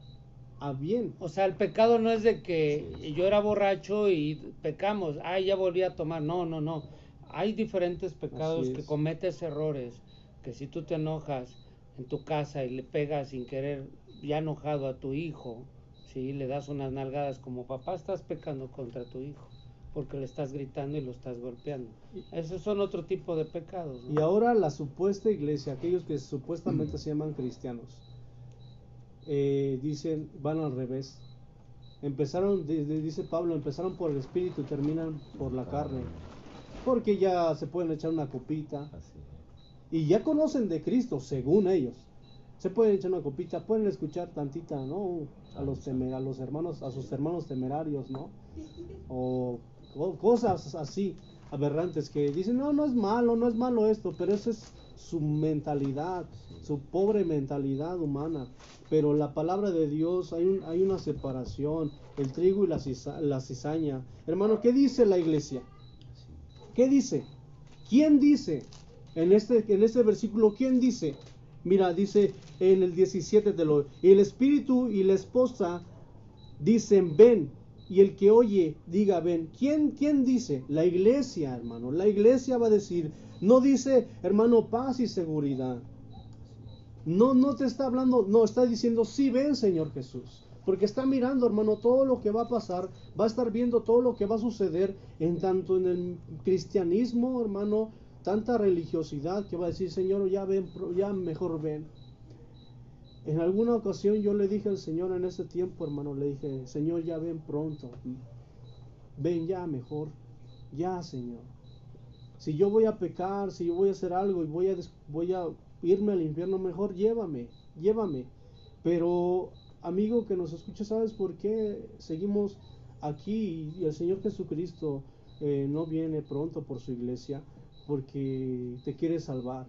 a bien. O sea, el pecado no es de que yo era borracho y pecamos, ya volví a tomar. No. Hay diferentes pecados que cometes errores, que si tú te enojas en tu casa y le pegas sin querer, ya enojado a tu hijo, ¿sí? Le das unas nalgadas como papá, estás pecando contra tu hijo, porque le estás gritando y lo estás golpeando. Esos son otro tipo de pecados, ¿no? Y ahora la supuesta iglesia, aquellos que supuestamente se llaman cristianos, dicen, van al revés. Empezaron, dice Pablo, empezaron por el espíritu y terminan por la carne, porque ya se pueden echar una copita y ya conocen de Cristo, según ellos. Se pueden echar una copita, pueden escuchar tantita, ¿no? A los hermanos, a sus hermanos temerarios, ¿no? O cosas así aberrantes que dicen, no es malo esto, pero esa es su mentalidad, su pobre mentalidad humana. Pero la palabra de Dios, hay una separación, el trigo y la cizaña. Hermano, ¿qué dice la iglesia? ¿Qué dice? ¿Quién dice? En este versículo, ¿quién dice? Mira, dice en el 17 y el espíritu y la esposa dicen, ven, y el que oye, diga, ven. ¿Quién dice? La iglesia, hermano. La iglesia va a decir, no dice, hermano, paz y seguridad. No te está hablando, no, está diciendo, sí, ven, Señor Jesús. Porque está mirando, hermano, todo lo que va a pasar, va a estar viendo todo lo que va a suceder, tanto en el cristianismo, hermano, tanta religiosidad, que va a decir, Señor, ya ven, ya mejor ven. En alguna ocasión yo le dije al Señor en ese tiempo, hermano, le dije, Señor, ya ven pronto, ven ya mejor, ya, Señor. Si yo voy a pecar, si yo voy a hacer algo y voy a irme al infierno, mejor llévame. Pero, amigo que nos escucha, ¿sabes por qué seguimos aquí y el Señor Jesucristo no viene pronto por su iglesia? Porque te quiere salvar.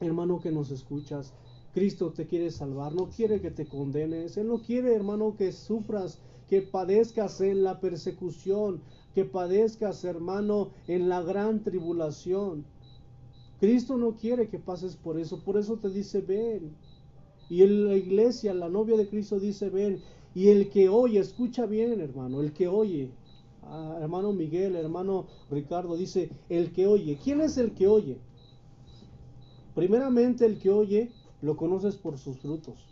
Hermano que nos escuchas, Cristo te quiere salvar, no quiere que te condenes. Él no quiere, hermano, que sufras, que padezcas en la persecución, que padezcas, hermano, en la gran tribulación. Cristo no quiere que pases por eso te dice ven. Y en la iglesia, la novia de Cristo dice ven. Y el que oye, escucha bien, hermano, el que oye, hermano Miguel, hermano Ricardo, dice, el que oye. ¿Quién es el que oye? Primeramente, el que oye lo conoces por sus frutos.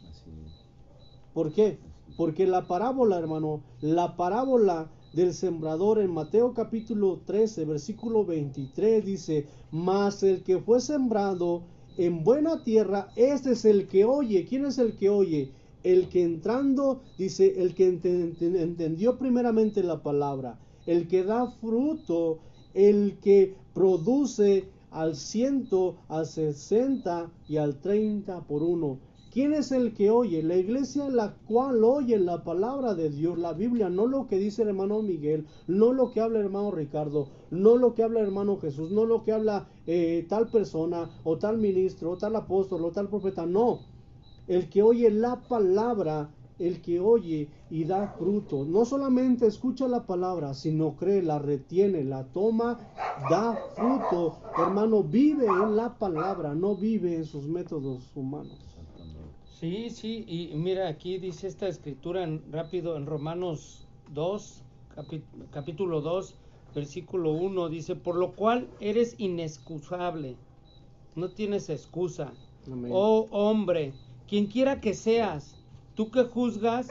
¿Por qué? Porque la parábola, hermano, la parábola del sembrador en Mateo capítulo 13, versículo 23 dice, mas el que fue sembrado en buena tierra, este es el que oye. ¿Quién es el que oye? El que entrando, dice, el que entendió primeramente la palabra, el que da fruto, el que produce al 100, al 60 y al 30 por uno. ¿Quién es el que oye? La iglesia en la cual oye la palabra de Dios, la Biblia, no lo que dice el hermano Miguel, no lo que habla el hermano Ricardo, no lo que habla el hermano Jesús, no lo que habla tal persona, o tal ministro, o tal apóstol, o tal profeta, no. El que oye la palabra, el que oye y da fruto, no solamente escucha la palabra, sino cree, la retiene, la toma, da fruto. Hermano, vive en la palabra, no vive en sus métodos humanos. Sí, sí, y mira, aquí dice esta escritura rápido en Romanos 2, capítulo 2, versículo 1, dice, por lo cual eres inexcusable, no tienes excusa. Amén. Oh hombre, quien quiera que seas, tú que juzgas,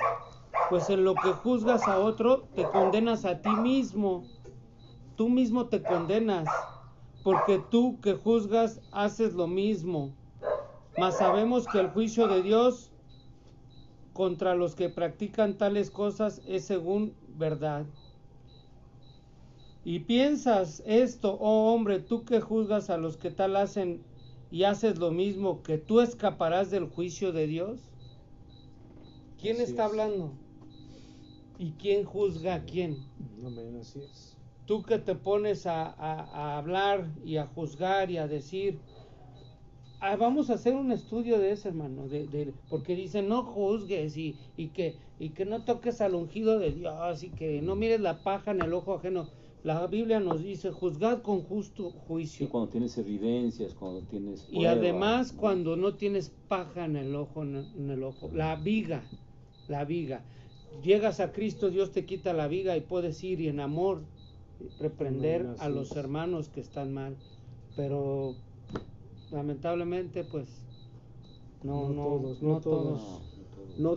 pues en lo que juzgas a otro, te condenas a ti mismo, tú mismo te condenas, porque tú que juzgas haces lo mismo. Mas sabemos que el juicio de Dios contra los que practican tales cosas es según verdad. Y piensas esto, oh hombre, tú que juzgas a los que tal hacen y haces lo mismo, que tú escaparás del juicio de Dios. ¿Quién así está hablando? ¿Y quién juzga a quién? Amén, así es. Tú que te pones a hablar y a juzgar y a decir, vamos a hacer un estudio de eso, hermano, porque dicen no juzgues y que no toques al ungido de Dios y que no mires la paja en el ojo ajeno. La Biblia nos dice, juzgad con justo juicio. Y cuando tienes evidencias, cuando tienes pruebas, y además cuando no tienes paja en el ojo, la viga. Llegas a Cristo, Dios te quita la viga y puedes ir y en amor reprender a los hermanos que están mal. Pero lamentablemente pues no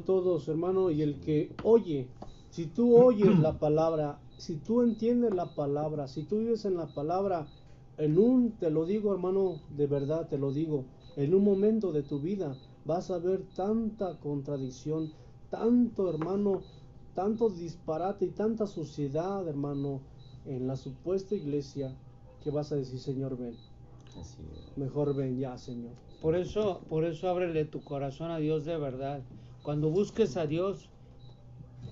todos, hermano. Y el que oye, si tú oyes la palabra, si tú entiendes la palabra, si tú vives en la palabra, te lo digo, hermano, de verdad te lo digo, en un momento de tu vida vas a ver tanta contradicción, tanto, hermano, tanto disparate y tanta suciedad, hermano, en la supuesta iglesia, que vas a decir, Señor, ven. Así es. Mejor ven ya, Señor. Por eso ábrele tu corazón a Dios de verdad. Cuando busques a Dios,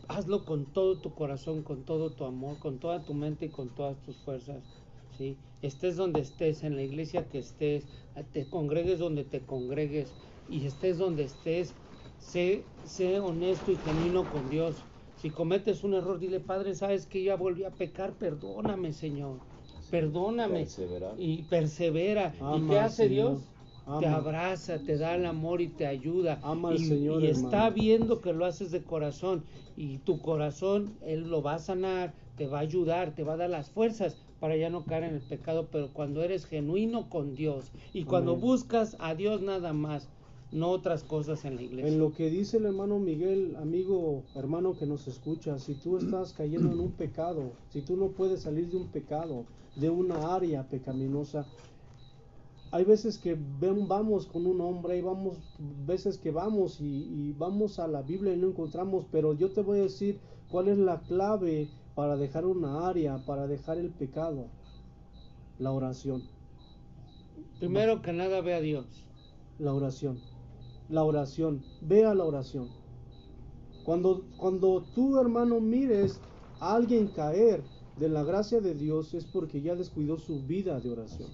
hazlo con todo tu corazón, con todo tu amor, con toda tu mente y con todas tus fuerzas. ¿Sí? Estés donde estés, en la iglesia que estés, te congregues donde te congregues y estés donde estés, sé honesto y genuino con Dios. Si cometes un error, dile, Padre, sabes que ya volví a pecar, perdóname, Señor. Perdóname. Y persevera. ¿Y qué hace Dios? Te abraza, te da el amor y te ayuda. Ama al Señor, y está viendo que lo haces de corazón. Y tu corazón, Él lo va a sanar, te va a ayudar, te va a dar las fuerzas para ya no caer en el pecado. Pero cuando eres genuino con Dios y cuando buscas a Dios nada más, no otras cosas en la iglesia. En lo que dice el hermano Miguel, amigo, hermano que nos escucha, si tú estás cayendo en un pecado, si tú no puedes salir de un pecado, de una área pecaminosa, hay veces que vamos con un hombre, y veces que vamos y vamos a la Biblia y no encontramos, pero yo te voy a decir cuál es la clave para dejar una área, para dejar el pecado: la oración. Primero que nada, ve a Dios. La oración, ve a la oración. Cuando tú, hermano, mires a alguien caer de la gracia de Dios, es porque ya descuidó su vida de oración.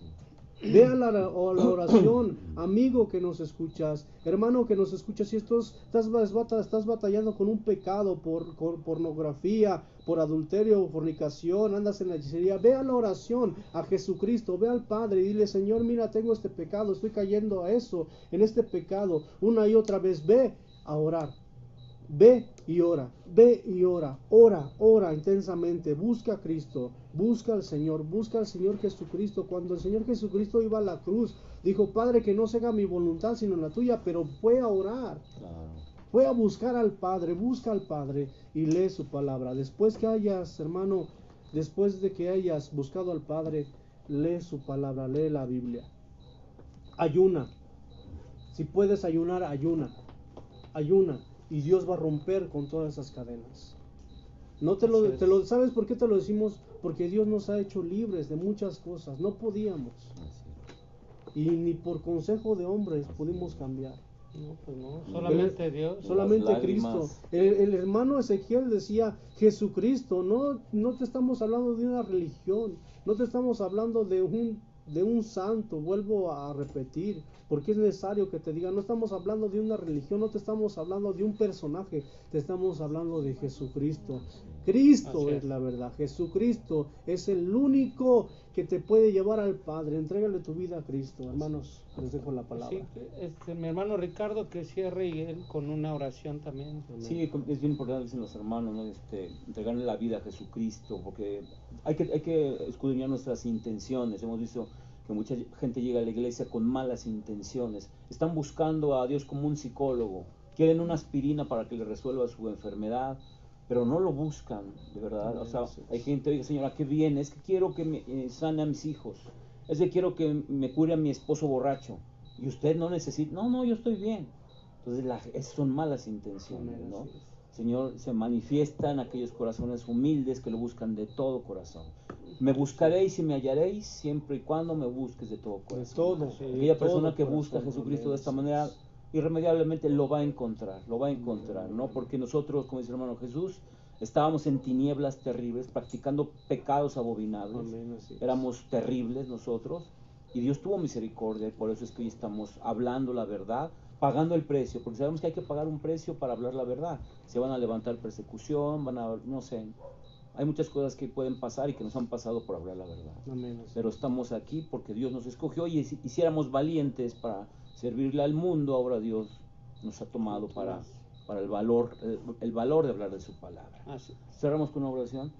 Ve a la oración, amigo que nos escuchas, hermano que nos escuchas. Si estás batallando con un pecado, por pornografía, por adulterio, fornicación, andas en la hechicería, ve a la oración, a Jesucristo, ve al Padre y dile: Señor, mira, tengo este pecado, estoy cayendo a eso, en este pecado, una y otra vez. Ve a orar. Ve y ora, ve y ora, ora intensamente, busca a Cristo, busca al Señor Jesucristo. Cuando el Señor Jesucristo iba a la cruz, dijo, Padre, que no se haga mi voluntad sino la tuya, pero fue a orar, fue a buscar al Padre, busca al Padre y lee su palabra. Después que hayas, hermano, después de que hayas buscado al Padre, lee su palabra, lee la Biblia. Ayuna, si puedes ayunar, ayuna. Y Dios va a romper con todas esas cadenas. No ¿sabes por qué te lo decimos? Porque Dios nos ha hecho libres de muchas cosas. No podíamos. Y ni por consejo de hombres pudimos cambiar. No, pues no, solamente Dios. Solamente Cristo. El hermano Ezequiel decía, Jesucristo, no te estamos hablando de una religión, no te estamos hablando de un santo, vuelvo a repetir, porque es necesario que te diga, no estamos hablando de una religión, no te estamos hablando de un personaje, te estamos hablando de Jesucristo. Cristo es la verdad, Jesucristo es el único que te puede llevar al Padre. Entrégale tu vida a Cristo, hermanos, les dejo la palabra. Sí, mi hermano Ricardo que cierre y él con una oración también. Sí, es bien importante, dicen los hermanos, ¿no? Entregarle la vida a Jesucristo, porque hay que escudriñar nuestras intenciones. Hemos visto que mucha gente llega a la iglesia con malas intenciones, están buscando a Dios como un psicólogo, quieren una aspirina para que le resuelva su enfermedad, pero no lo buscan, de verdad. O sea, hay gente, oye, Señor, ¿a qué viene? Es que quiero que me sane a mis hijos, es que quiero que me cure a mi esposo borracho, y usted no necesita, no, yo estoy bien. Entonces esas son malas intenciones, ¿no? Señor se manifiesta en aquellos corazones humildes que lo buscan de todo corazón. Me buscaréis y me hallaréis siempre y cuando me busques de todo corazón. Aquella persona que busca a Jesucristo de esta manera, irremediablemente lo va a encontrar, ¿no? Porque nosotros, como dice el hermano Jesús, estábamos en tinieblas terribles, practicando pecados abominables, éramos terribles nosotros, y Dios tuvo misericordia, y por eso es que hoy estamos hablando la verdad, pagando el precio, porque sabemos que hay que pagar un precio para hablar la verdad. Se van a levantar persecución, no sé, hay muchas cosas que pueden pasar y que nos han pasado por hablar la verdad. Pero estamos aquí porque Dios nos escogió, y si hiciéramos valientes para servirle al mundo, ahora Dios nos ha tomado para el valor de hablar de su palabra. Cerramos con una oración.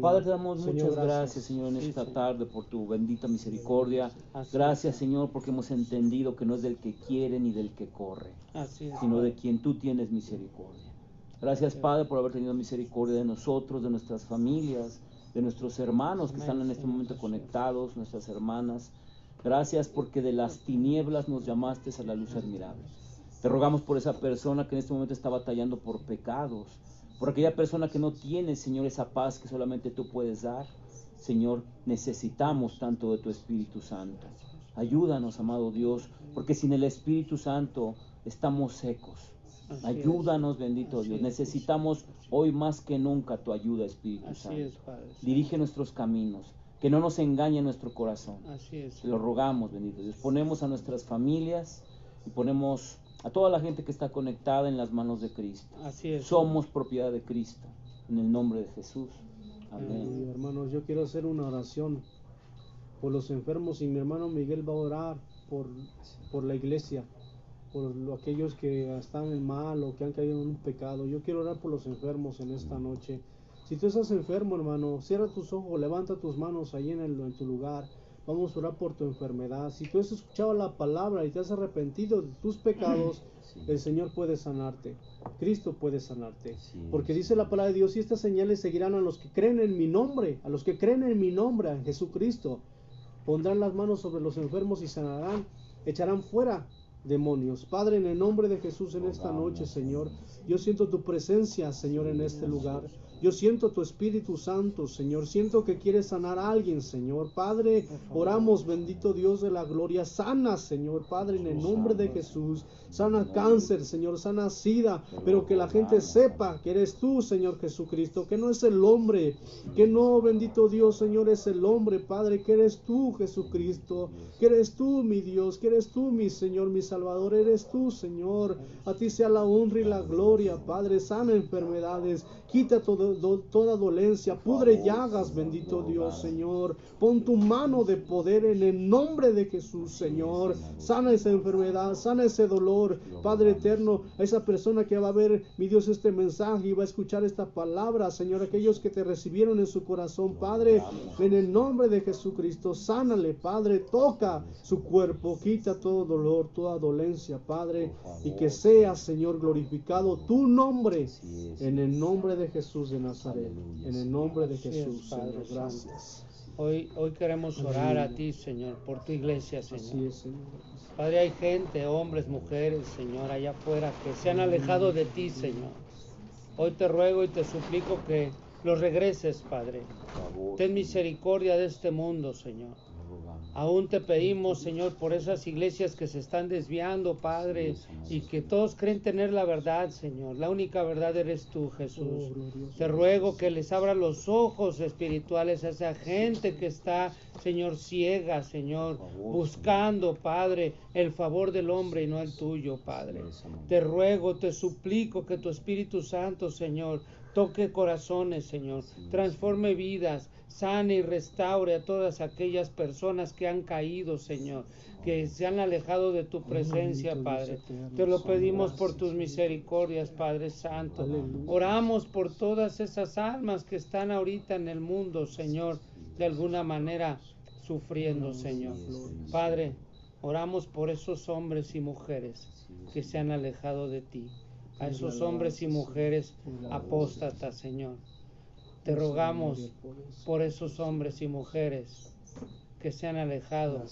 Padre, te damos muchas gracias, Señor, en esta tarde por tu bendita misericordia. Gracias, Señor, porque hemos entendido que no es del que quiere ni del que corre, sino de quien tú tienes misericordia. Gracias, Padre, por haber tenido misericordia de nosotros, de nuestras familias, de nuestros hermanos que están en este momento conectados, nuestras hermanas. Gracias porque de las tinieblas nos llamaste a la luz admirable. Te rogamos por esa persona que en este momento está batallando por pecados, por aquella persona que no tiene, Señor, esa paz que solamente tú puedes dar. Señor, necesitamos tanto de tu Espíritu Santo. Ayúdanos, amado Dios, porque sin el Espíritu Santo estamos secos. Ayúdanos, bendito Dios. Necesitamos hoy más que nunca tu ayuda, Espíritu Santo. Dirige nuestros caminos, que no nos engañe nuestro corazón. Te lo rogamos, bendito Dios. Ponemos a nuestras familias y ponemos a toda la gente que está conectada en las manos de Cristo. Somos propiedad de Cristo, en el nombre de Jesús. Amén. Hermanos, yo quiero hacer una oración por los enfermos, y mi hermano Miguel va a orar por la iglesia, por aquellos que están en mal o que han caído en un pecado. Yo quiero orar por los enfermos en esta noche. Si tú estás enfermo, hermano, cierra tus ojos, levanta tus manos ahí en tu lugar. Vamos a orar por tu enfermedad. Si tú has escuchado la palabra y te has arrepentido de tus pecados, el Señor puede sanarte. Cristo puede sanarte. Porque dice la palabra de Dios, y estas señales seguirán a los que creen en mi nombre, en Jesucristo. Pondrán las manos sobre los enfermos y sanarán, echarán fuera demonios. Padre, en el nombre de Jesús, en esta noche, Señor, yo siento tu presencia, Señor, en este lugar. Yo siento tu Espíritu Santo, Señor. Siento que quieres sanar a alguien, Señor. Padre, oramos, bendito Dios de la gloria. Sana, Señor, Padre, en el nombre de Jesús. Sana cáncer, Señor. Sana sida. Pero que la gente sepa que eres tú, Señor Jesucristo. Que no es el hombre. Que no, bendito Dios, Señor, es el hombre, Padre. Que eres tú, Jesucristo. Que eres tú, mi Dios. Que eres tú, mi Señor, mi Salvador. Eres tú, Señor. A ti sea la honra y la gloria, Padre. Sana enfermedades. Quita todo toda dolencia, pudre llagas, bendito Dios, Señor. Pon tu mano de poder en el nombre de Jesús, Señor. Sana esa enfermedad, sana ese dolor, Padre eterno, a esa persona que va a ver, mi Dios, este mensaje y va a escuchar esta palabra, Señor, aquellos que te recibieron en su corazón, Padre, en el nombre de Jesucristo, sánale, Padre, toca su cuerpo, quita todo dolor, toda dolencia, Padre, y que sea, Señor, glorificado tu nombre, en el nombre de Jesús de Nazaret, en el nombre de Jesús, Señor, gracias. Hoy queremos orar a ti, Señor, por tu iglesia, Señor. Así es, Señor. Padre, hay gente, hombres, mujeres, Señor, allá afuera que se han alejado de ti, Señor. Hoy te ruego y te suplico que los regreses, Padre. Ten misericordia de este mundo, Señor. Aún te pedimos, Señor, por esas iglesias que se están desviando, Padre, y que todos creen tener la verdad, Señor. La única verdad eres tú, Jesús. Te ruego que les abra los ojos espirituales a esa gente que está, Señor, ciega, Señor, buscando, Padre, el favor del hombre y no el tuyo, Padre. Te ruego, te suplico que tu Espíritu Santo, Señor, toque corazones, Señor, transforme vidas, sane y restaure a todas aquellas personas que han caído, Señor, que se han alejado de tu presencia, Padre. Te lo pedimos por tus misericordias, Padre Santo. Oramos por todas esas almas que están ahorita en el mundo, Señor, de alguna manera sufriendo, Señor. Padre, oramos por esos hombres y mujeres que se han alejado de ti, a esos hombres y mujeres apóstatas, Señor. Te rogamos por esos hombres y mujeres que se han alejado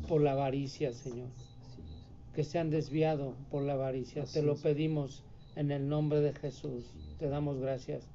por la avaricia, Señor, que se han desviado por la avaricia. Te lo pedimos en el nombre de Jesús. Te damos gracias.